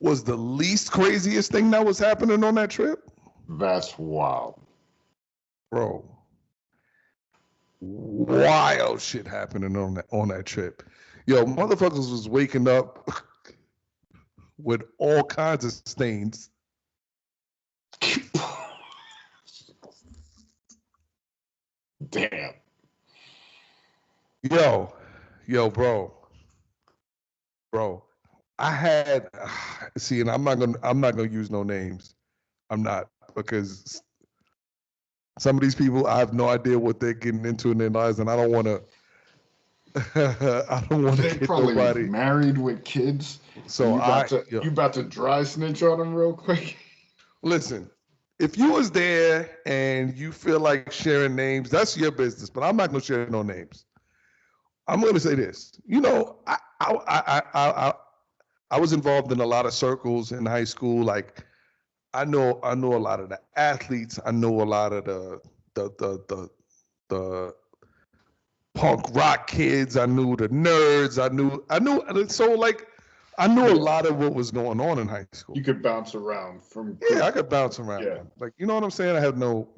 was the least craziest thing that was happening on that trip. That's wild. Bro. Wild shit happening on that trip. Yo, motherfuckers was waking up with all kinds of stains. Damn. Yo, bro. I had see, and I'm not gonna use no names. I'm not, because some of these people, I have no idea what they're getting into in their lives, and I don't want to. I don't want to get probably nobody married with kids. So you about to dry snitch on them real quick. Listen, if you was there and you feel like sharing names, that's your business. But I'm not gonna share no names. I'm gonna say this. You know, I was involved in a lot of circles in high school. Like, I know a lot of the athletes. I know a lot of the punk rock kids. I knew the nerds. I knew. So like, I knew a lot of what was going on in high school. You could bounce around from. Yeah, I could bounce around. Yeah. Like, you know what I'm saying? I had no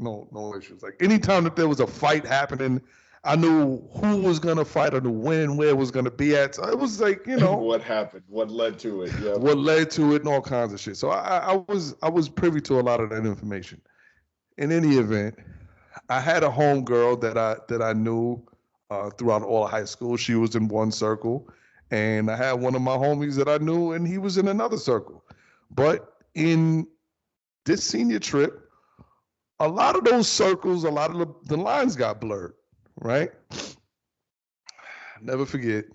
issues. Like, anytime that there was a fight happening, I knew who was gonna fight, I knew when, where it was gonna be at. So it was like, you know, what happened, what led to it, yeah. What led to it, and all kinds of shit. So I was privy to a lot of that information. In any event, I had a homegirl that I knew throughout all of high school. She was in one circle, and I had one of my homies that I knew, and he was in another circle. But in this senior trip, a lot of those circles, a lot of the lines got blurred. Right? Never forget.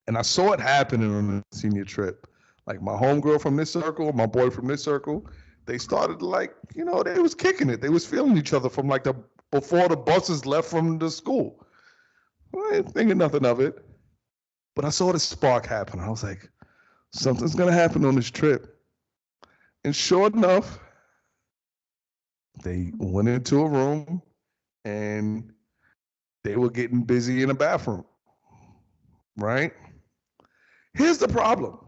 And I saw it happening on the senior trip. Like, my homegirl from this circle, my boy from this circle, they started, like, you know, they was kicking it. They was feeling each other from like before the buses left from the school. I ain't thinking nothing of it. But I saw the spark happen. I was like, something's gonna happen on this trip. And sure enough, they went into a room and they were getting busy in a bathroom, right? Here's the problem.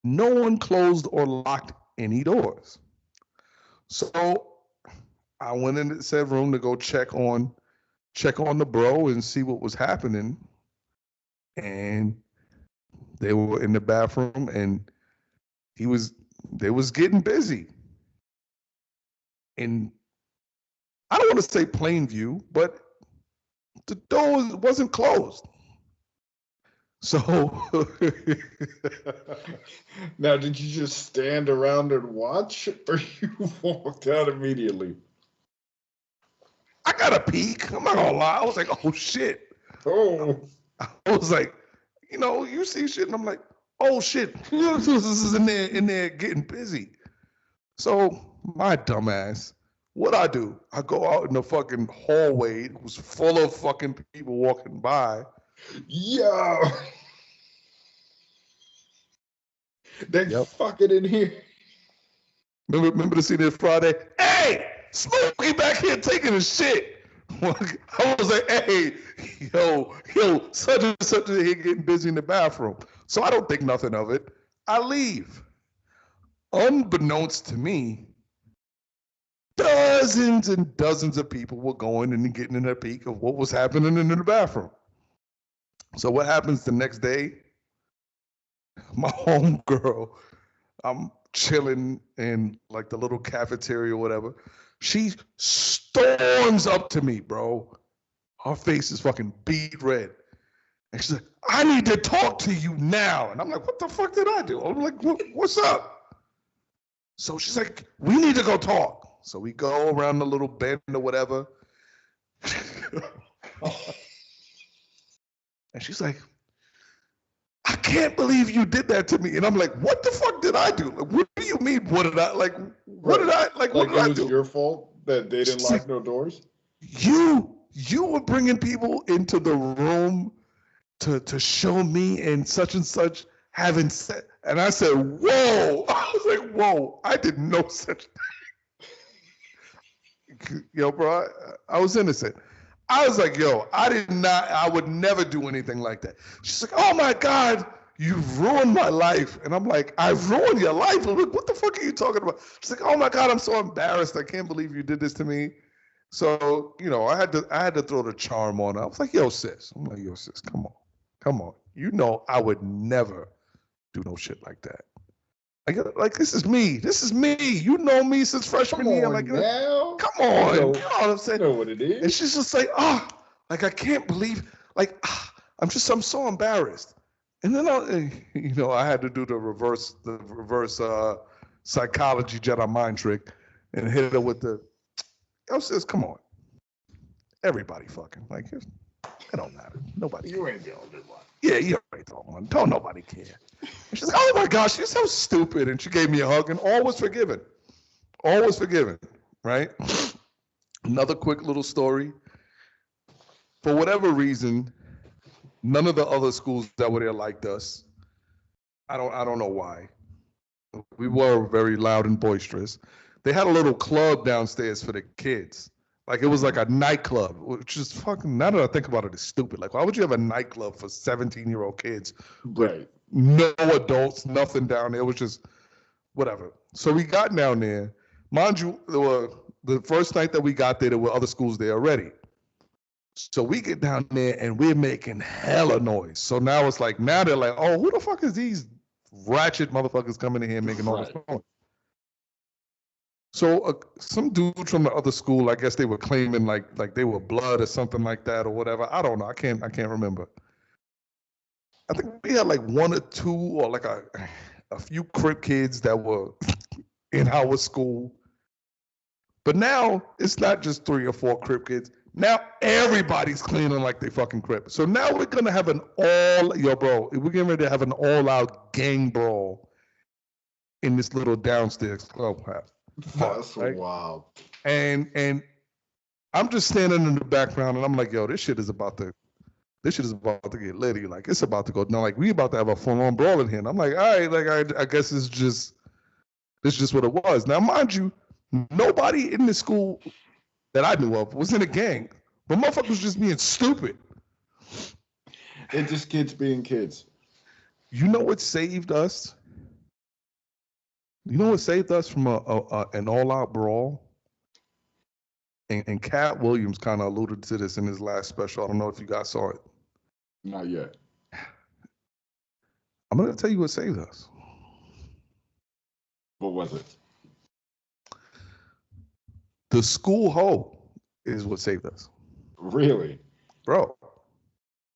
No one closed or locked any doors. So I went into said room to go check on the bro and see what was happening. And they were in the bathroom and they was getting busy. And I don't want to say plain view, but the door wasn't closed. So now, did you just stand around and watch, or you walked out immediately? I got a peek. I'm not gonna lie. I was like, oh shit. Oh. I was like, you see shit, and I'm like, oh shit, this is in there getting busy. So my dumbass, what I do? I go out in the fucking hallway. It was full of fucking people walking by. Yo. They fucking in here. Remember the scene this Friday? Hey, Smokey back here taking a shit. I was like, hey, yo, such and such here getting busy in the bathroom. So I don't think nothing of it. I leave. Unbeknownst to me, dozens and dozens of people were going and getting in a peek of what was happening in the bathroom. So what happens the next day? My homegirl, I'm chilling in like the little cafeteria or whatever. She storms up to me, bro. Her face is fucking beet red. And she's like, I need to talk to you now. And I'm like, what the fuck did I do? I'm like, what's up? So she's like, we need to go talk. So we go around the little bend or whatever. And she's like, I can't believe you did that to me. And I'm like, what the fuck did I do? Like, what do you mean? What did I like? What did I like? What did I do? It was your fault that they didn't lock no doors. You were bringing people into the room to show me and such having said. And I said, whoa. I was like, whoa. I didn't know such. Yo, bro, I was innocent. I was like, yo, I would never do anything like that. She's like, oh my God, you've ruined my life. And I'm like, I've ruined your life? I'm like, what the fuck are you talking about? She's like, oh my God, I'm so embarrassed. I can't believe you did this to me. So, I had to throw the charm on her. I was like, yo, sis. I'm like, yo, sis, come on. I would never do no shit like that. Like this is me. You know me since freshman year. Like, now. Come on. You know what I'm saying? You know what it is. And she's just like, like I can't believe, like, I'm so embarrassed. And then I had to do the reverse psychology Jedi mind trick and hit her with the, I says, come on. Everybody fucking, like, it don't matter. Nobody. You ain't the only one. Yeah, you ain't the only one. Don't nobody care. And she's like, oh my gosh, you're so stupid. And she gave me a hug and all was forgiven. All was forgiven, right? Another quick little story. For whatever reason, none of the other schools that were there liked us. I don't know why. We were very loud and boisterous. They had a little club downstairs for the kids. Like it was like a nightclub, which is fucking, now that I think about it, it's stupid. Like, why would you have a nightclub for 17-year-old kids? Right. No adults, nothing down there. It was just whatever. So we got down there. Mind you, the first night that we got there were other schools there already. So we get down there and we're making hella noise. So now it's like, now they're like, oh, who the fuck is these ratchet motherfuckers coming in here and making all this noise? So some dudes from the other school, I guess they were claiming like they were blood or something like that or whatever. I don't know. I can't remember. I think we had like one or two or like a few Crip kids that were in our school. But now it's not just 3 or 4 Crip kids. Now everybody's cleaning like they fucking Crip. So now we're gonna have we're getting ready to have an all-out gang brawl in this little downstairs clubhouse. That's wild. And I'm just standing in the background and I'm like, yo, this shit is about to get litty. Like it's about to go. No, like we about to have a full-on brawl in here. And I'm like, all right, like I guess it's just what it was. Now, mind you, nobody in the school that I knew of was in a gang. But motherfuckers was just being stupid. They're just kids being kids. You know what saved us? You know what saved us from an all-out brawl? And Cat Williams kind of alluded to this in his last special. I don't know if you guys saw it. Not yet. I'm going to tell you what saved us. What was it? The school hoe is what saved us. Really? Bro,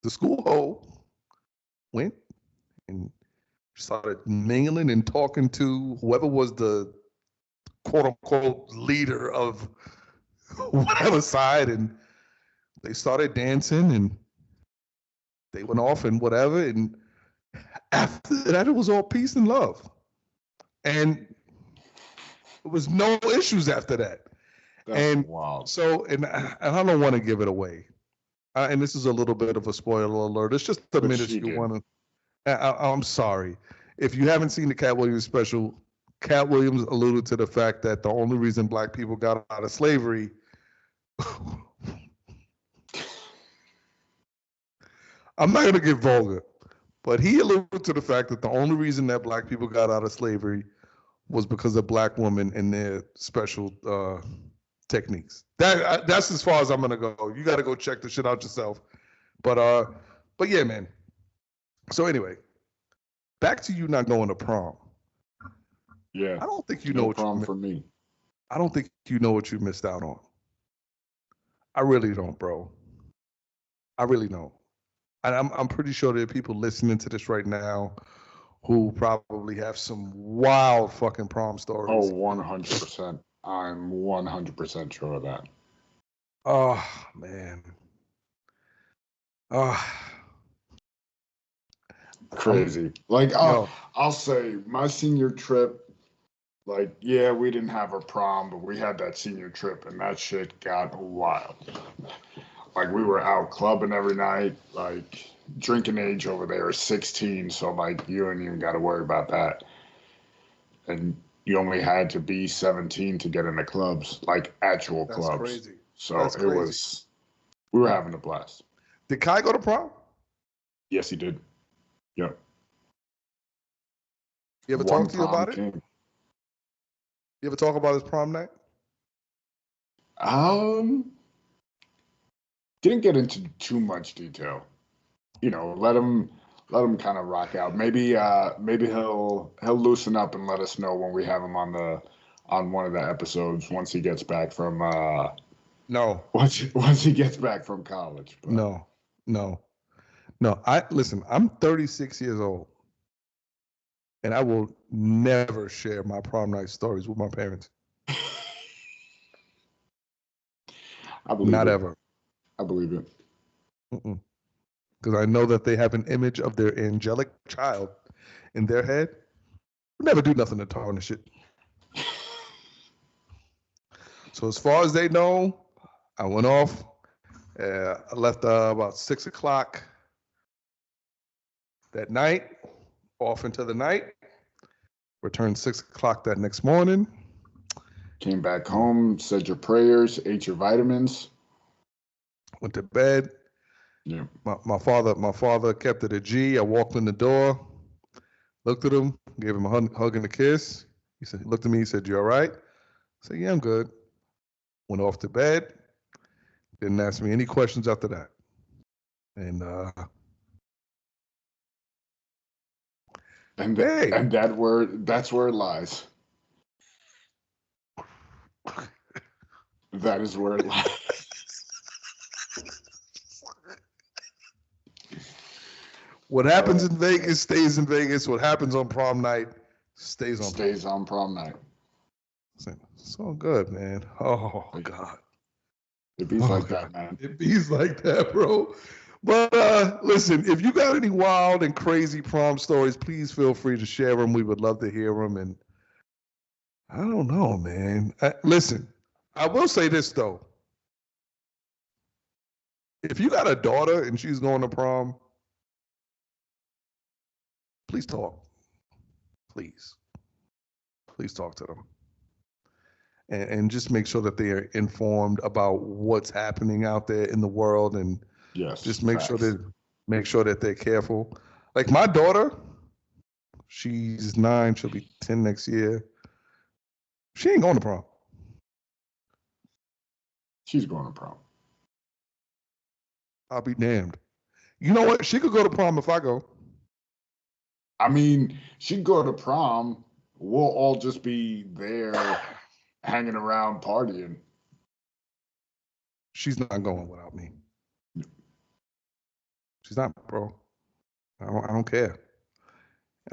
the school hoe went and started mingling and talking to whoever was the quote-unquote leader of whatever side, and they started dancing and they went off and whatever. And after that, it was all peace and love. And there was no issues after that. That's wild. So, and I don't want to give it away. And this is a little bit of a spoiler alert. It's just a minute you want to. I'm sorry. If you haven't seen the Cat Williams special, Cat Williams alluded to the fact that the only reason black people got out of slavery I'm not going to get vulgar, but he alluded to the fact that the only reason that black people got out of slavery was because of black women and their special techniques. That's as far as I'm going to go. You got to go check the shit out yourself. But yeah, man. So anyway, back to you not going to prom. Yeah. I don't think you know what prom for me. I don't think you know what you missed out on. I really don't, bro. I really don't. I'm pretty sure there are people listening to this right now who probably have some wild fucking prom stories. Oh, 100%. I'm 100% sure of that. Oh, man. Oh. Crazy. Like, I'll say my senior trip, like, yeah, we didn't have a prom, but we had that senior trip, and that shit got wild. Like, we were out clubbing every night. Like, drinking age over there is 16, so, like, you ain't even got to worry about that. And you only had to be 17 to get into clubs, like actual clubs. That's crazy. So we were having a blast. Did Kai go to prom? Yes, he did. Yep. You ever talk to you about it? You ever talk about his prom night? Didn't get into too much detail. You know, let him kind of rock out. Maybe he'll loosen up and let us know when we have him on one of the episodes once he gets back from no. Once he gets back from college. But. No. Listen, I'm 36 years old. And I will never share my prom night stories with my parents. Not ever. I believe it. Because I know that they have an image of their angelic child in their head. Never do nothing to tarnish it. So as far as they know, I went off. I left about 6 o'clock that night, off into the night. Returned 6 o'clock that next morning. Came back home, said your prayers, ate your vitamins. Went to bed. Yeah. My father kept it a G. I walked in the door, looked at him, gave him a hug and a kiss. He looked at me, he said, "You all right?" I said, "Yeah, I'm good." Went off to bed. Didn't ask me any questions after that. And that's where it lies. That is where it lies. What happens in Vegas stays in Vegas. What happens on prom night stays on prom night. It's all good, man. Oh, God. It bees like that, man. It bees like that, bro. But listen, if you got any wild and crazy prom stories, please feel free to share them. We would love to hear them. And I don't know, man. Listen, I will say this, though. If you got a daughter and she's going to prom, please talk. Please talk to them. And just make sure that they are informed about what's happening out there in the world, and just make sure that they're careful. Like my daughter, she's 9, she'll be 10 next year. She ain't going to prom. She's going to prom. I'll be damned. You know what? She could go to prom if I go. I mean, she'd go to prom. We'll all just be there hanging around partying. She's not going without me. She's not, bro. I don't care.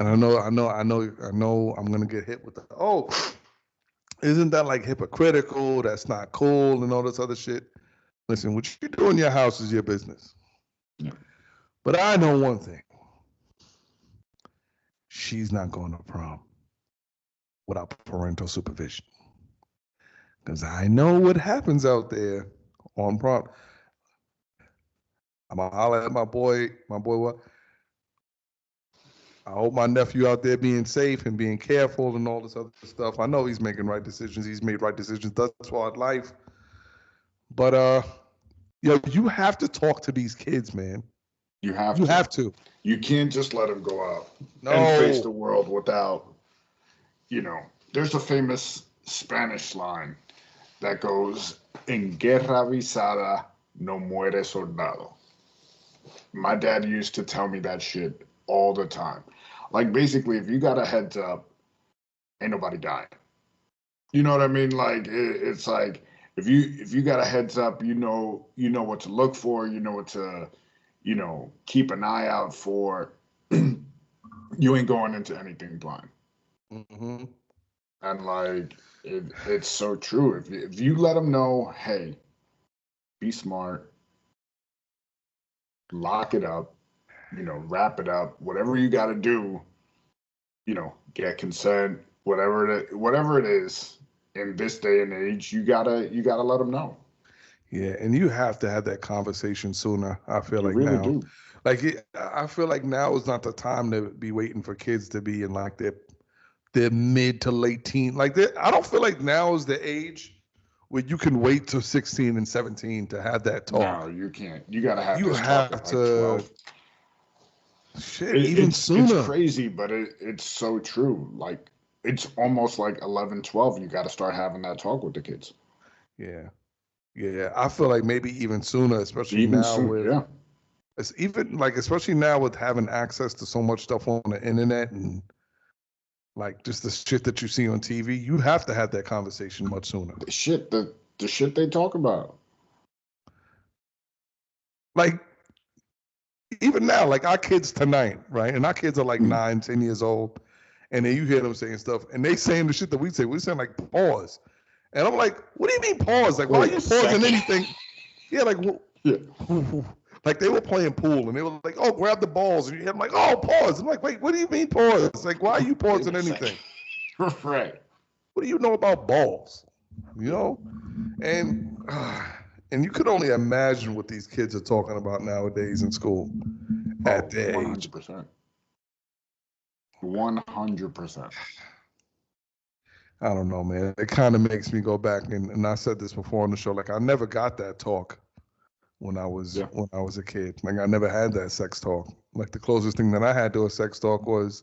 And I know I'm gonna get hit with the Isn't that like hypocritical? That's not cool and all this other shit. Listen, what you do in your house is your business. Yeah. But I know one thing. She's not going to prom without parental supervision. Because I know what happens out there on prom. I'm going to holler at my boy what? I hope my nephew out there being safe and being careful and all this other stuff. I know he's making right decisions. He's made right decisions thus far in life. But you have to talk to these kids, man. You have to. You can't just let them go out and face the world without, there's a famous Spanish line that goes, En guerra avisada no muere soldado. My dad used to tell me that shit all the time. Like, basically, if you got a heads up, ain't nobody dying. You know what I mean? Like, it's like, if you got a heads up, you know what to look for, you know what to, keep an eye out for. You ain't going into anything blind. Mm-hmm. And like, it's so true. If you let them know, hey, be smart, lock it up, wrap it up, whatever you got to do, get consent, whatever it is in this day and age, you gotta let them know. Yeah, and you have to have that conversation sooner. I feel like really now, do. I feel like now is not the time to be waiting for kids to be in like their mid to late teen. Like, I don't feel like now is the age where you can wait till 16 and 17 to have that talk. No, you can't. You gotta have You this have talk at to. like 12. Shit, even sooner. It's crazy, but it's so true. Like, it's almost like 11, 12. You got to start having that talk with the kids. Yeah. Yeah. I feel like maybe even sooner, especially Even now soon, with, yeah. it's even like, especially now with having access to so much stuff on the internet and like just the shit that you see on TV, you have to have that conversation much sooner. The shit they talk about. Like, even now, like our kids tonight, right? And our kids are like 9, 10 years old. And then you hear them saying stuff and they saying the shit that we say. We're saying like pause. And I'm like, what do you mean pause? Like, why are you pausing anything? Yeah, like, like they were playing pool and they were like, oh, grab the balls. And I'm like, oh, pause. I'm like, wait, what do you mean pause? Like, why are you pausing anything? Right. What do you know about balls? And you could only imagine what these kids are talking about nowadays in school at their 100%. 100%. I don't know, man. It kind of makes me go back, and I said this before on the show. Like, I never got that talk when I was a kid. Like, I never had that sex talk. Like, the closest thing that I had to a sex talk was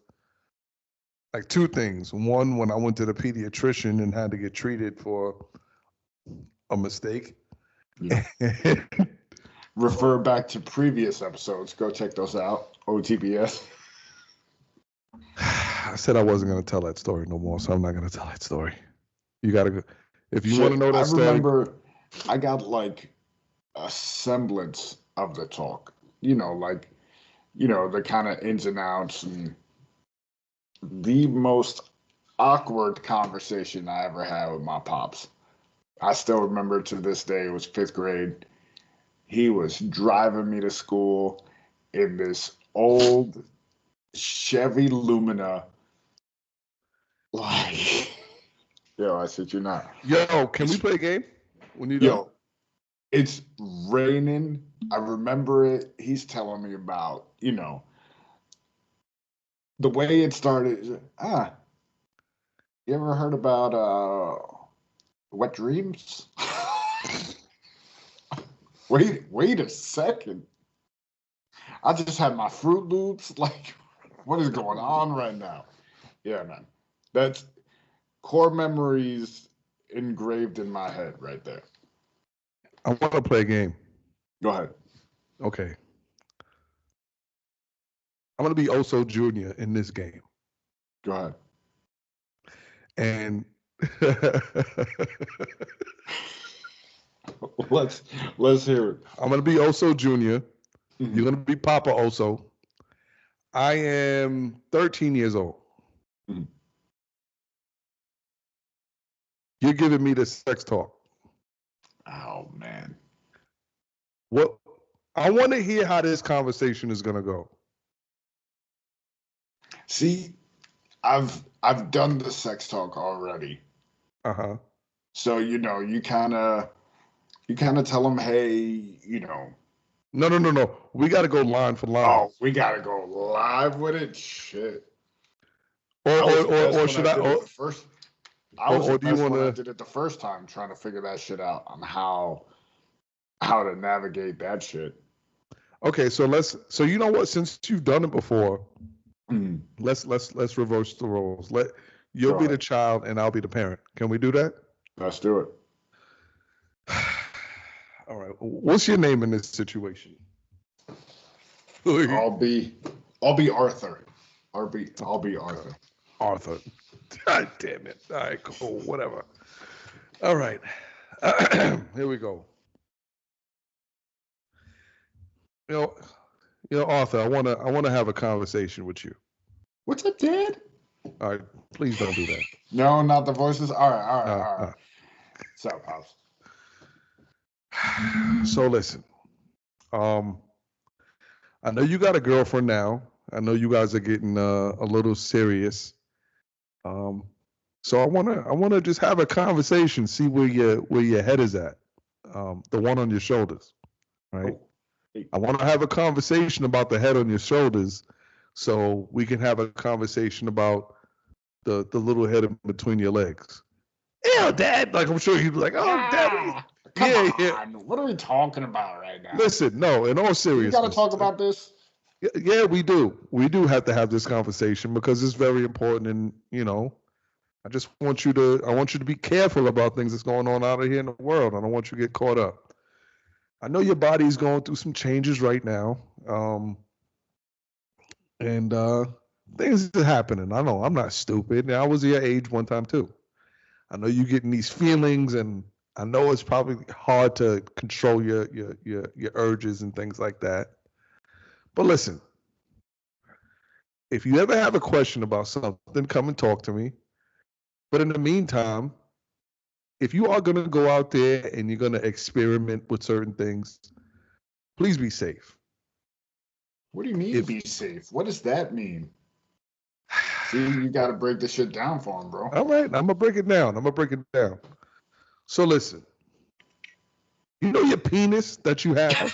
like two things. One, when I went to the pediatrician and had to get treated for a mistake. Yeah. Refer back to previous episodes. Go check those out. OTBS. I said I wasn't going to tell that story no more, so I'm not going to tell that story. You got to go. If you want to know that story. I remember I got like a semblance of the talk. The kind of ins and outs, and the most awkward conversation I ever had with my pops. I still remember to this day. It was 5th grade. He was driving me to school in this old Chevy Lumina. Like, yo, I said, you're not. Yo, can we play a game? It's raining. I remember it. He's telling me about, the way it started. You ever heard about wet dreams? Wait a second. I just had my Fruit Loops. Like, what is going on right now? Yeah, man. That's core memories engraved in my head right there. I want to play a game. Go ahead. Okay. I'm going to be Oso Jr. in this game. Go ahead. And let's hear it. I'm going to be Oso Jr. Mm-hmm. You're going to be Papa Oso. I am 13 years old. Mm-hmm. You're giving me the sex talk. Oh man. What? I want to hear how this conversation is gonna go. See, I've done the sex talk already. Uh-huh. So you kind of tell them, hey, No. We got to go line for line. Oh, we gotta go live with it. Shit. Or should I? The first. I was or do you want to? I did it the first time, trying to figure that shit out on how to navigate that shit. Okay, so you know what? Since you've done it before, let's reverse the roles. You'll be the child and I'll be the parent. Can we do that? Let's do it. All right. What's your name in this situation? I'll be Arthur. I'll be Arthur. Arthur. God damn it. All right, cool. Whatever. All right. Here we go. You know, Arthur, I wanna have a conversation with you. What's up, Dad? All right, please don't do that. No, not the voices. All right. So, Pops. So listen, I know you got a girlfriend now. I know you guys are getting a little serious. So I wanna just have a conversation, see where your head is at. The one on your shoulders, right? I want to have a conversation about the head on your shoulders, so we can have a conversation about the little head in between your legs. Ew, Dad! Like I'm sure he'd be like, "Oh, Dad, come on. What are we talking about right now?" Listen, no, in all seriousness, you got to talk about this. Yeah, we do. We do have to have this conversation because it's very important, and I just want you to be careful about things that's going on out here in the world. I don't want you to get caught up. I know your body's going through some changes right now, and things are happening. I know I'm not stupid. I was your age one time too. I know you're getting these feelings, and I know it's probably hard to control your urges and things like that. But listen, if you ever have a question about something, come and talk to me. But in the meantime, if you are going to go out there and you're going to experiment with certain things, please be safe. What do you mean be safe? What does that mean? See, you got to break this shit down for him, bro. All right, I'm going to break it down. So listen, you know your penis that you have?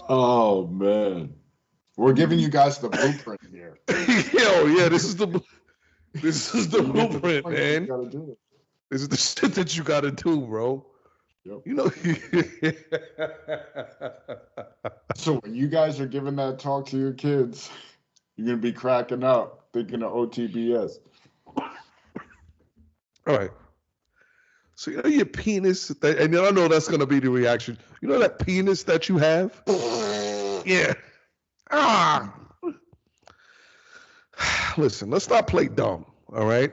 Oh, man. We're giving you guys the blueprint here. Yo, yeah, this is the blueprint, man. This is the shit that you got to do, bro. Yep. You know. So when you guys are giving that talk to your kids, you're going to be cracking up thinking of OTBS. All right. So you know your penis, and I know that's going to be the reaction. You know that penis that you have? Yeah. Listen, let's not play dumb, all right?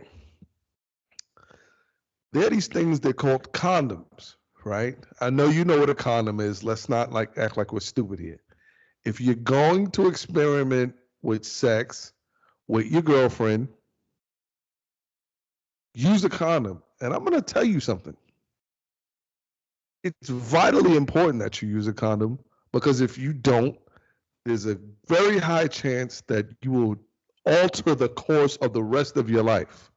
There are these things they're called condoms, right? I know you know what a condom is. Let's not act like we're stupid here. If you're going to experiment with sex with your girlfriend, use a condom. And I'm going to tell you something. It's vitally important that you use a condom because if you don't, there's a very high chance that you will alter the course of the rest of your life.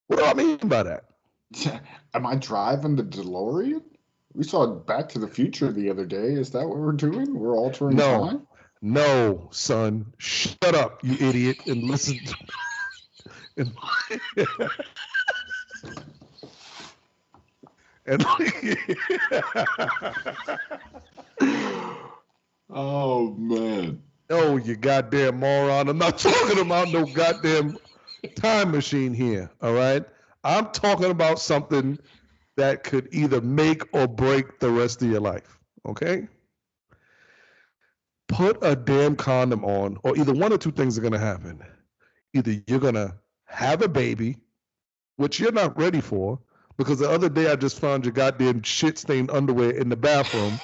What do I mean by that? Am I driving the DeLorean? We saw Back to the Future the other day. Is that what we're doing? We're altering time? No, son. Shut up, you idiot, and listen. Oh, man. Oh, you goddamn moron. I'm not talking about no goddamn time machine here, all right? I'm talking about something that could either make or break the rest of your life, okay? Put a damn condom on, or either one or two things are going to happen. Either you're going to have a baby, which you're not ready for, because the other day I just found your goddamn shit-stained underwear in the bathroom.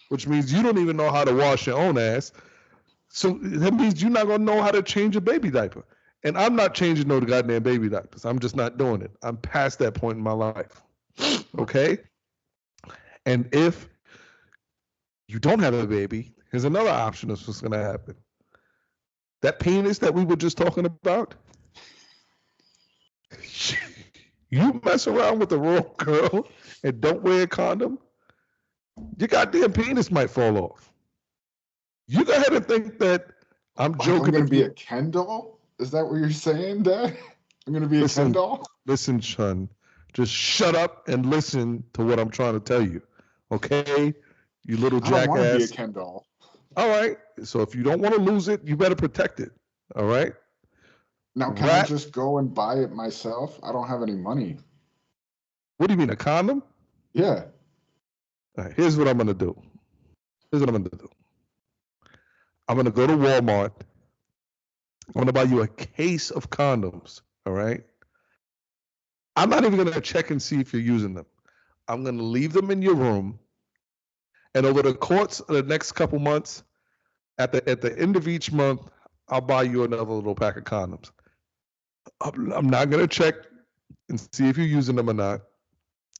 which means you don't even know how to wash your own ass. So that means you're not going to know how to change a baby diaper. And I'm not changing no goddamn baby diapers. I'm just not doing it. I'm past that point in my life. Okay? And if you don't have a baby, here's another option of what's going to happen. That penis that we were just talking about, you mess around with the wrong girl and don't wear a condom, your goddamn penis might fall off. You go ahead and think that I'm joking. I'm going to be a Ken doll? Is that what you're saying, Dad? I'm going to be a Ken doll? Listen, son, just shut up and listen to what I'm trying to tell you. Okay? You little jackass. I don't want to be a Ken doll. All right. So if you don't want to lose it, you better protect it. All right? Now, can I just go and buy it myself? I don't have any money. What do you mean, a condom? Yeah. All right, here's what I'm going to do. I'm going to go to Walmart. I'm going to buy you a case of condoms, all right? I'm not even going to check and see if you're using them. I'm going to leave them in your room. And over the course of the next couple months, at the end of each month, I'll buy you another little pack of condoms. I'm not going to check and see if you're using them or not.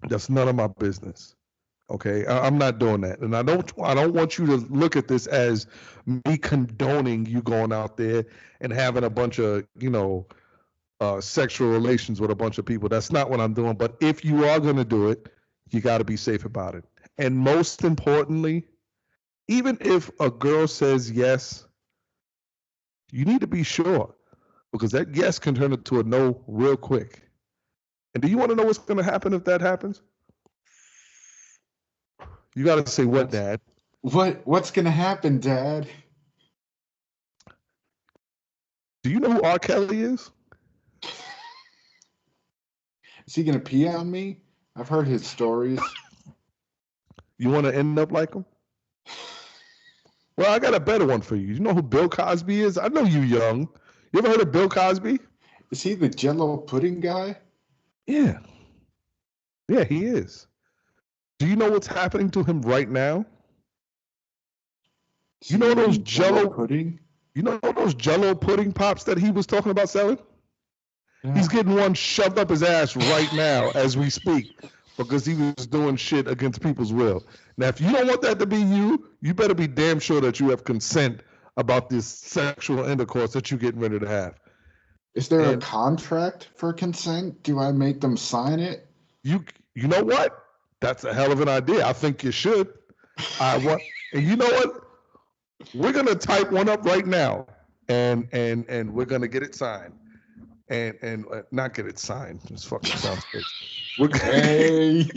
That's none of my business. Okay, I'm not doing that, and I don't want you to look at this as me condoning you going out there and having a bunch of sexual relations with a bunch of people. That's not what I'm doing. But if you are going to do it, you got to be safe about it. And most importantly, even if a girl says yes, you need to be sure, because that yes can turn into a no real quick. And do you want to know what's going to happen if that happens? You got to say what, Dad? What's going to happen, Dad? Do you know who R. Kelly is? Is he going to pee on me? I've heard his stories. You want to end up like him? Well, I got a better one for you. You know who Bill Cosby is? I know you young. You ever heard of Bill Cosby? Is he the Jell-O pudding guy? Yeah. Yeah, he is. Do you know what's happening to him right now? You know those Jell-O pudding? You know those Jell-O pudding pops that he was talking about selling? Yeah. He's getting one shoved up his ass right now as we speak because he was doing shit against people's will. Now, if you don't want that to be you, you better be damn sure that you have consent about this sexual intercourse that you're getting ready to have. Is there a contract for consent? Do I make them sign it? You know what? That's a hell of an idea. I think you should. And you know what? We're gonna type one up right now, and we're gonna get it signed, and not get it signed. This fucking sounds crazy.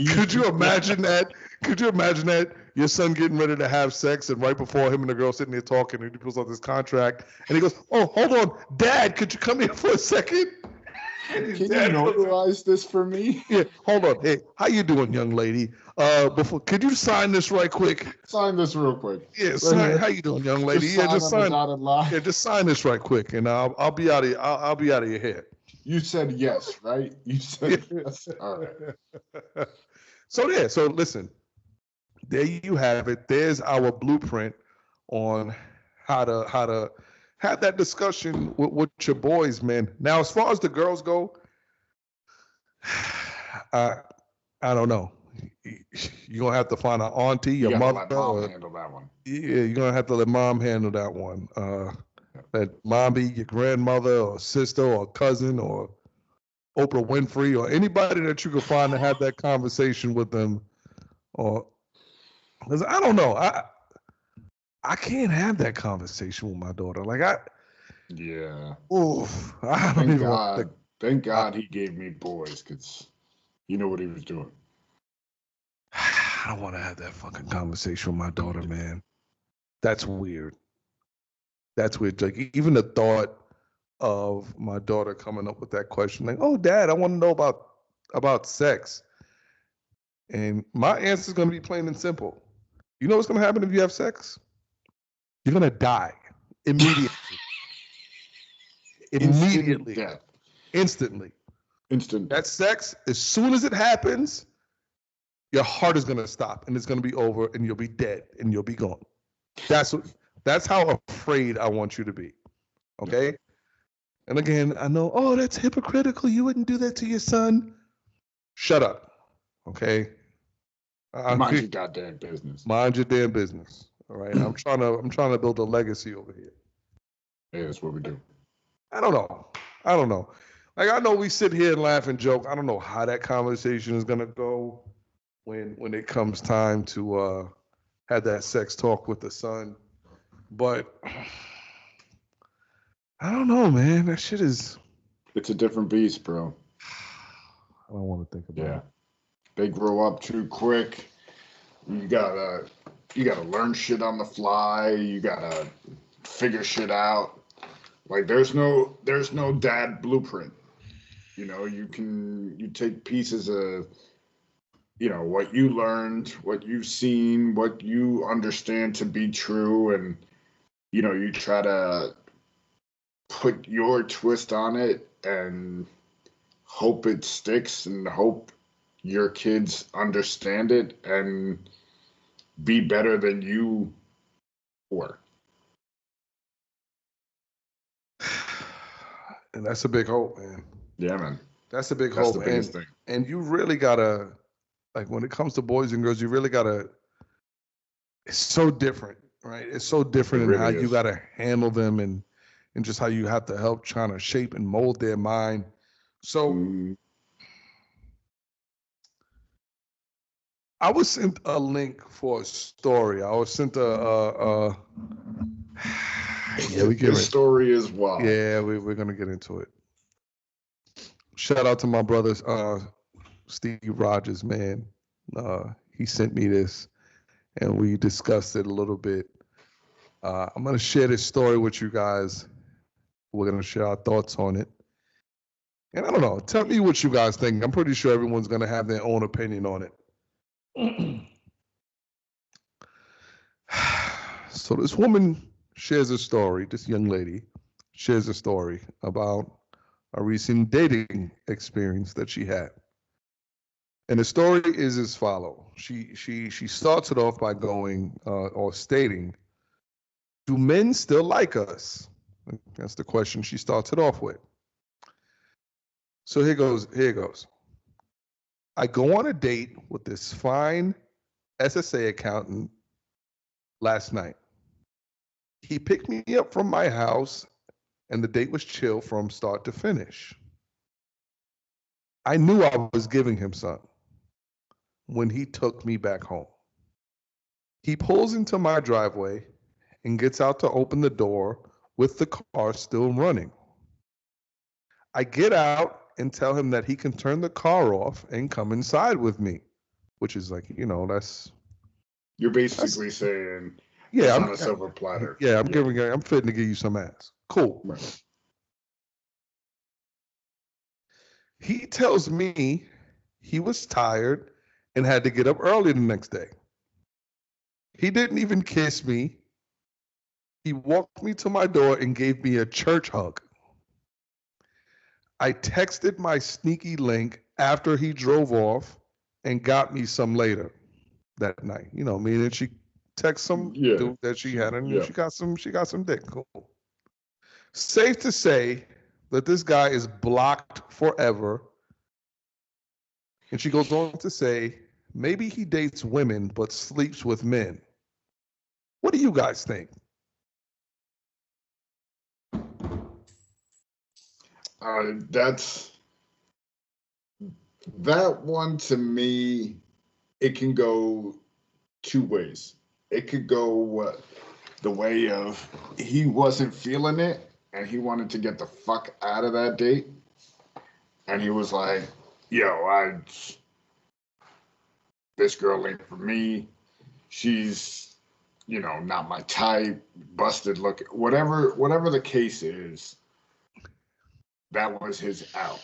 Could you imagine that? Could you imagine that? Your son getting ready to have sex, and right before him and the girl sitting there talking, and he pulls out this contract, and he goes, "Oh, hold on, Dad, could you come here for a second? Can you notarize this for me?" Yeah, hold on. Hey, how you doing, young lady? Could you sign this right quick? Sign this real quick. Yeah, sign. How you doing, young lady? Just sign. Yeah, just sign this right quick, and I'll be out of. I'll be out of your hair. You said yes, right? You said yes. All right. So listen. There you have it. There's our blueprint on how to have that discussion with your boys, man. Now, as far as the girls go, I don't know. You're gonna have to find an auntie, your mother. Let mom handle that one. Yeah, you're gonna have to let mom handle that one. Let mom be your grandmother or sister or cousin or Oprah Winfrey or anybody that you can find to have that conversation with them. Or because I don't know, I can't have that conversation with my daughter. Like yeah. Oof, I don't even want to. Thank God he gave me boys, because you know what he was doing. I don't want to have that fucking conversation with my daughter, man. That's weird. That's weird. Like even the thought of my daughter coming up with that question, like, "Oh, Dad, I want to know about sex," and my answer is going to be plain and simple. You know what's going to happen if you have sex? You're going to die immediately. Immediately. Death. Instantly. Instant. That sex, as soon as it happens, your heart is gonna stop and it's gonna be over and you'll be dead and you'll be gone. That's how afraid I want you to be. Okay? And again, I know, oh, that's hypocritical. You wouldn't do that to your son. Shut up. Okay? Mind your goddamn business. Mind your damn business. All right. I'm trying to build a legacy over here. Yeah, that's what we do. I don't know. Like, I know we sit here and laugh and joke. I don't know how that conversation is gonna go when it comes time to have that sex talk with the son. But I don't know, man. That shit is. It's a different beast, bro. I don't want to think about it. They grow up too quick. You gotta learn shit on the fly. You gotta figure shit out. Like there's no dad blueprint. You know, you take pieces of, you know, what you learned, what you've seen, what you understand to be true, and you know, you try to put your twist on it and hope it sticks and hope your kids understand it and be better than you were. And that's a big hope, man. Yeah, man. That's a big hope. That's the biggest thing. And you really gotta, like, when it comes to boys and girls, you really gotta. It's so different, right? It's so different in how you gotta handle them and just how you have to help trying to shape and mold their mind. So I was sent a link for a story. I was sent a yeah, we get it. This story is wild. Yeah, we're gonna get into it. Shout out to my brother, Steve Rogers, man. He sent me this, and we discussed it a little bit. I'm gonna share this story with you guys. We're gonna share our thoughts on it. And I don't know. Tell me what you guys think. I'm pretty sure everyone's gonna have their own opinion on it. So this woman shares a story. This young lady shares a story about a recent dating experience that she had. And the story is as follows. She starts it off by going or stating, do men still like us? That's the question she starts it off with. So here goes. I go on a date with this fine SSA accountant last night. He picked me up from my house and the date was chill from start to finish. I knew I was giving him something when he took me back home. He pulls into my driveway and gets out to open the door with the car still running. I get out and tell him that he can turn the car off and come inside with me, which is like, you know, you're basically saying, yeah, I'm on a silver platter. Yeah, I'm fitting to give you some ass. Cool. Right. He tells me he was tired and had to get up early the next day. He didn't even kiss me. He walked me to my door and gave me a church hug. I texted my sneaky link after he drove off and got me some later that night. You know, meaning she texted some dude that she had and she got some dick. Cool. Safe to say that this guy is blocked forever. And she goes on to say, maybe he dates women but sleeps with men. What do you guys think? That one to me, it can go two ways. It could go the way of he wasn't feeling it and he wanted to get the fuck out of that date. And he was like, yo, this girl ain't for me. She's, you know, not my type, busted look, whatever the case is. That was his out.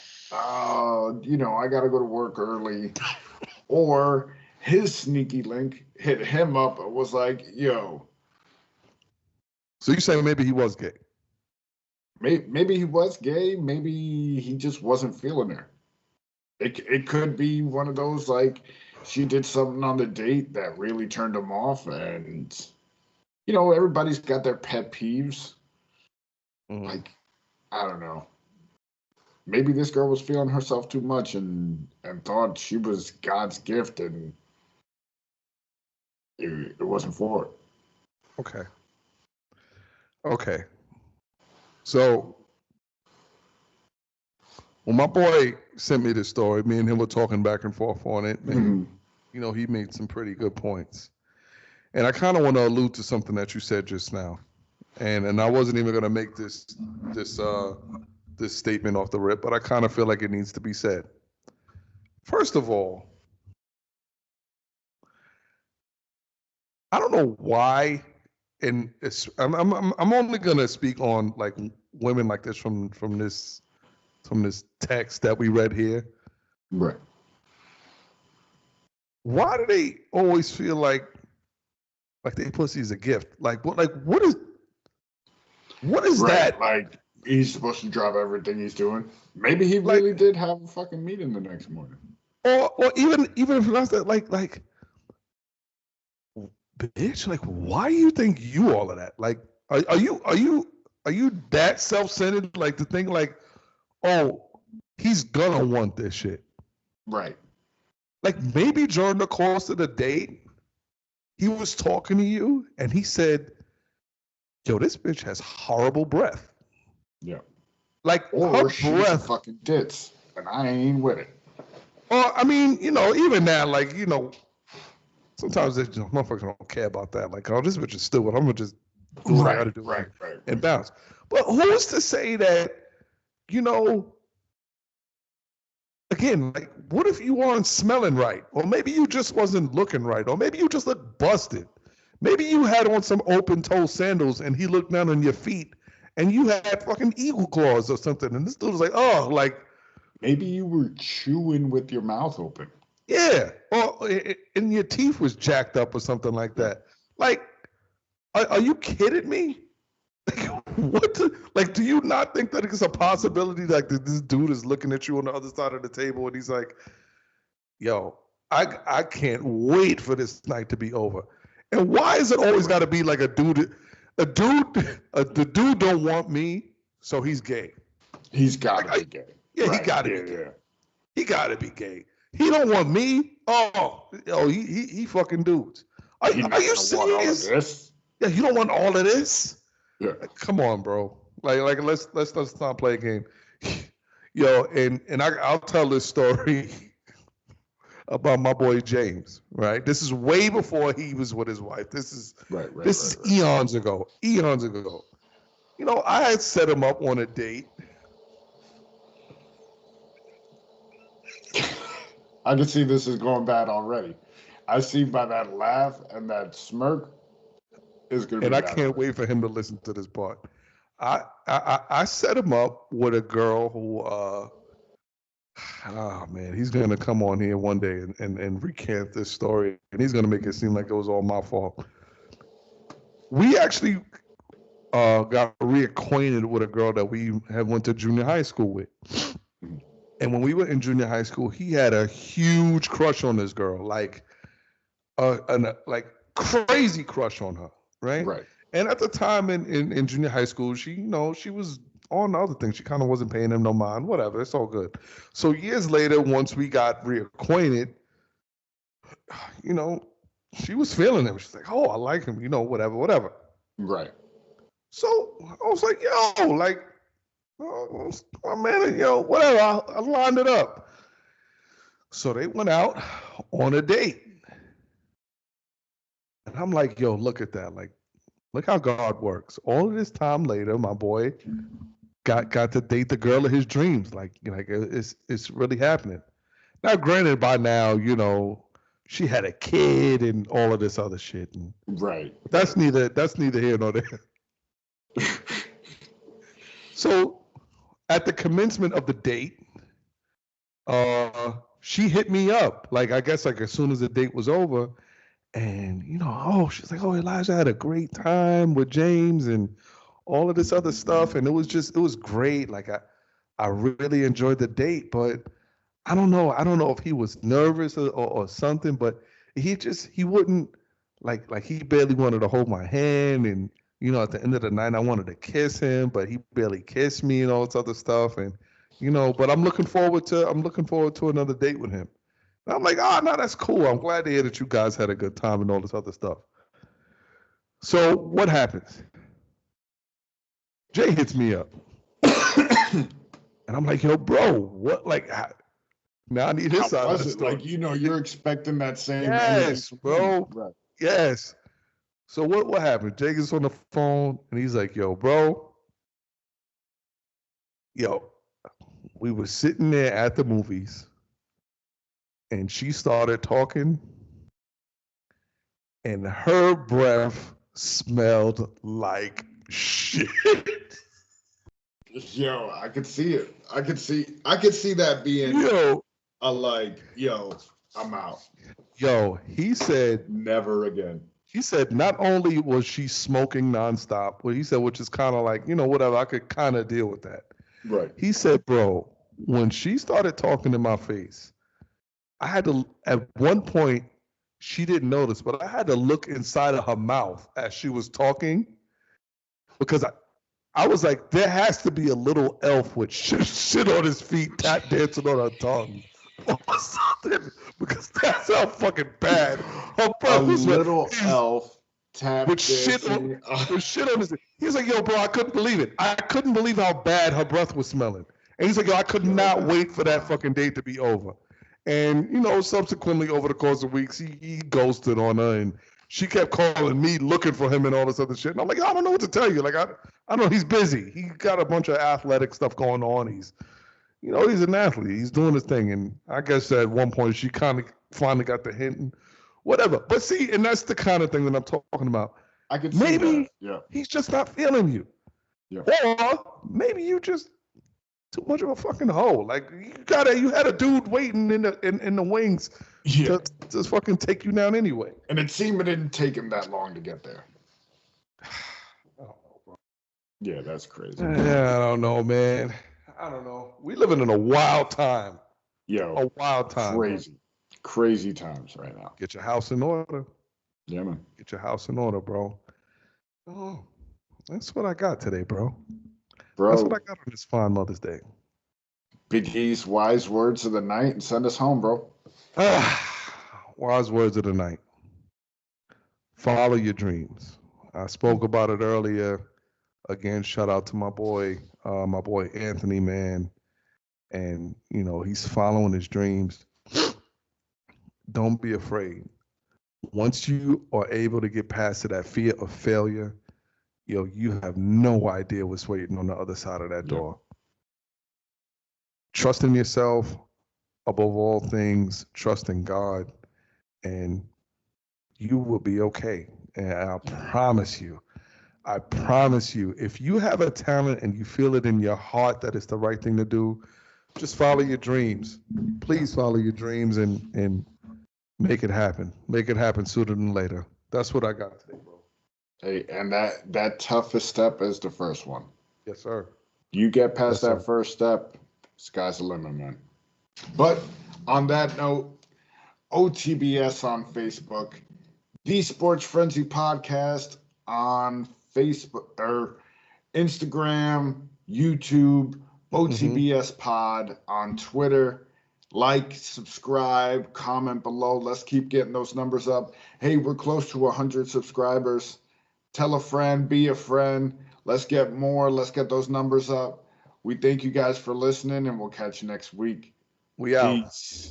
You know, I got to go to work early. Or his sneaky link hit him up and was like, yo. So you saying maybe he was gay? Maybe he was gay. Maybe he just wasn't feeling her. It could be one of those, like, she did something on the date that really turned him off, and you know, everybody's got their pet peeves. Like, I don't know. Maybe this girl was feeling herself too much and thought she was God's gift, and it wasn't for her. Okay. So when my boy sent me this story, me and him were talking back and forth on it, and you know, he made some pretty good points. And I kind of want to allude to something that you said just now. And I wasn't even going to make this statement off the rip, but I kind of feel like it needs to be said. First of all, I don't know why, and I'm only going to speak on like women like this from this text that we read here. Right. Why do they always feel like their pussy is a gift? Like what is right. that? Like, he's supposed to drop everything he's doing. Maybe he really did have a fucking meeting the next morning. Or even if not that, like, bitch, like, why do you think you all of that? Like, are you that self-centered, like, to think like, oh, he's gonna want this shit? Right. Like, maybe during the course of the date, he was talking to you and he said, yo, this bitch has horrible breath. Yeah. Like, or her she's breath, a fucking ditz, and I ain't with it. Or, I mean, you know, even now, like, you know, sometimes motherfuckers don't care about that. Like, oh, this bitch is stupid. I'm going to just do what I got to do and bounce. But who's to say that, you know, again, like, what if you weren't smelling right? Or maybe you just wasn't looking right. Or maybe you just looked busted. Maybe you had on some open-toe sandals and he looked down on your feet and you had fucking eagle claws or something. And this dude was like, oh, like. Maybe you were chewing with your mouth open. Yeah. Or and your teeth was jacked up or something like that. Like, are you kidding me? Like, do you not think that it's a possibility like that this dude is looking at you on the other side of the table and he's like, yo, I can't wait for this night to be over. And why is it always got to be like the dude don't want me, so he's gay. He's got to be gay. Yeah, right. He got to be gay. Yeah. He got to be gay. He don't want me. He fucking dudes. Are you serious? Yeah, you don't want all of this? Yeah. Like, come on, bro. Like let's not play a game. Yo, and I'll tell this story about my boy James, right? This is way before he was with his wife. This is eons ago. Eons ago. You know, I had set him up on a date. I can see this is going bad already. I see by that laugh and that smirk is going to be. And I can't wait for him to listen to this part. I set him up with a girl who, oh man, he's going to come on here one day and recant this story, and he's going to make it seem like it was all my fault. We actually got reacquainted with a girl that we had went to junior high school with. And when we were in junior high school, he had a huge crush on this girl, like crazy crush on her, right? Right. And at the time in junior high school, she was on other things. She kind of wasn't paying him no mind, whatever. It's all good. So years later, once we got reacquainted, you know, she was feeling him. She's like, oh, I like him, you know, whatever. Right. So I was like, yo, like, oh, man, yo, whatever. I lined it up. So they went out on a date. And I'm like, yo, look at that. Like, look how God works. All of this time later, my boy got to date the girl of his dreams. Like it's really happening. Now, granted, by now, you know, she had a kid and all of this other shit. And right. That's neither here nor there. So at the commencement of the date, she hit me up. Like, I guess like as soon as the date was over. And, you know, she's like, oh, Elijah had a great time with James and all of this other stuff. And it was great. Like, I really enjoyed the date, but I don't know. I don't know if he was nervous or something, but he wouldn't like he barely wanted to hold my hand. And, at the end of the night, I wanted to kiss him, but he barely kissed me and all this other stuff. And, but I'm looking forward to another date with him. And I'm like, no, that's cool. I'm glad to hear that you guys had a good time and all this other stuff. So what happens? Jay hits me up. And I'm like, yo, bro, what? Like, now I need his side of the story. Like, you're expecting that same. Yes, bro. Right. Yes. So what happened? Jay gets on the phone and he's like, yo, bro. Yo, we were sitting there at the movies and she started talking and her breath smelled like shit. Yo, I could see it. I could see that being I'm out. Yo, he said never again. He said not only was she smoking nonstop, but he said, which is kind of like, whatever, I could kind of deal with that. Right. He said, bro, when she started talking in my face, I had to, at one point, she didn't notice, but I had to look inside of her mouth as she was talking because I was like, there has to be a little elf with shit on his feet, tap dancing on her tongue or something, because that's how fucking bad her breath was. A little elf tap with shit on his. He was like, yo, bro, I couldn't believe it. I couldn't believe how bad her breath was smelling. And he's like, yo, I could not wait for that fucking date to be over. And, subsequently over the course of weeks, he ghosted on her and she kept calling me looking for him and all this other shit. And I'm like, I don't know what to tell you. Like, I know he's busy. He got a bunch of athletic stuff going on. He's an athlete. He's doing his thing. And I guess at one point she kind of finally got the hint and whatever. But see, and that's the kind of thing that I'm talking about. I could see maybe that. He's just not feeling you. Yeah. Or maybe you just too much of a fucking hoe. Like you had a dude waiting in the wings to just fucking take you down anyway. And it seemed it didn't take him that long to get there. Yeah, that's crazy. Yeah, I don't know, man. I don't know. We living in a wild time. Yo, a wild time. Crazy times right now. Get your house in order. Yeah, man. Get your house in order, bro. Oh, that's what I got today, bro. That's what I got on this fine Mother's Day. Big E's wise words of the night and send us home, bro. Wise words of the night. Follow your dreams. I spoke about it earlier. Again, shout out to my boy Anthony, man. And, he's following his dreams. Don't be afraid. Once you are able to get past that fear of failure, you have no idea what's waiting on the other side of that door. Trust in yourself, above all things, trust in God, and you will be okay. And I promise you, if you have a talent and you feel it in your heart that it's the right thing to do, just follow your dreams. Please follow your dreams and make it happen. Make it happen sooner than later. That's what I got today, bro. Hey, and that toughest step is the first one. Yes, sir. You get past that first step, sky's the limit, man. But on that note, OTBS on Facebook, The Sports Frenzy Podcast on Facebook or Instagram, YouTube, OTBS Pod on Twitter. Like, subscribe, comment below. Let's keep getting those numbers up. Hey, we're close to 100 subscribers. Tell a friend, be a friend. Let's get more. Let's get those numbers up. We thank you guys for listening, and we'll catch you next week. We out. Peace.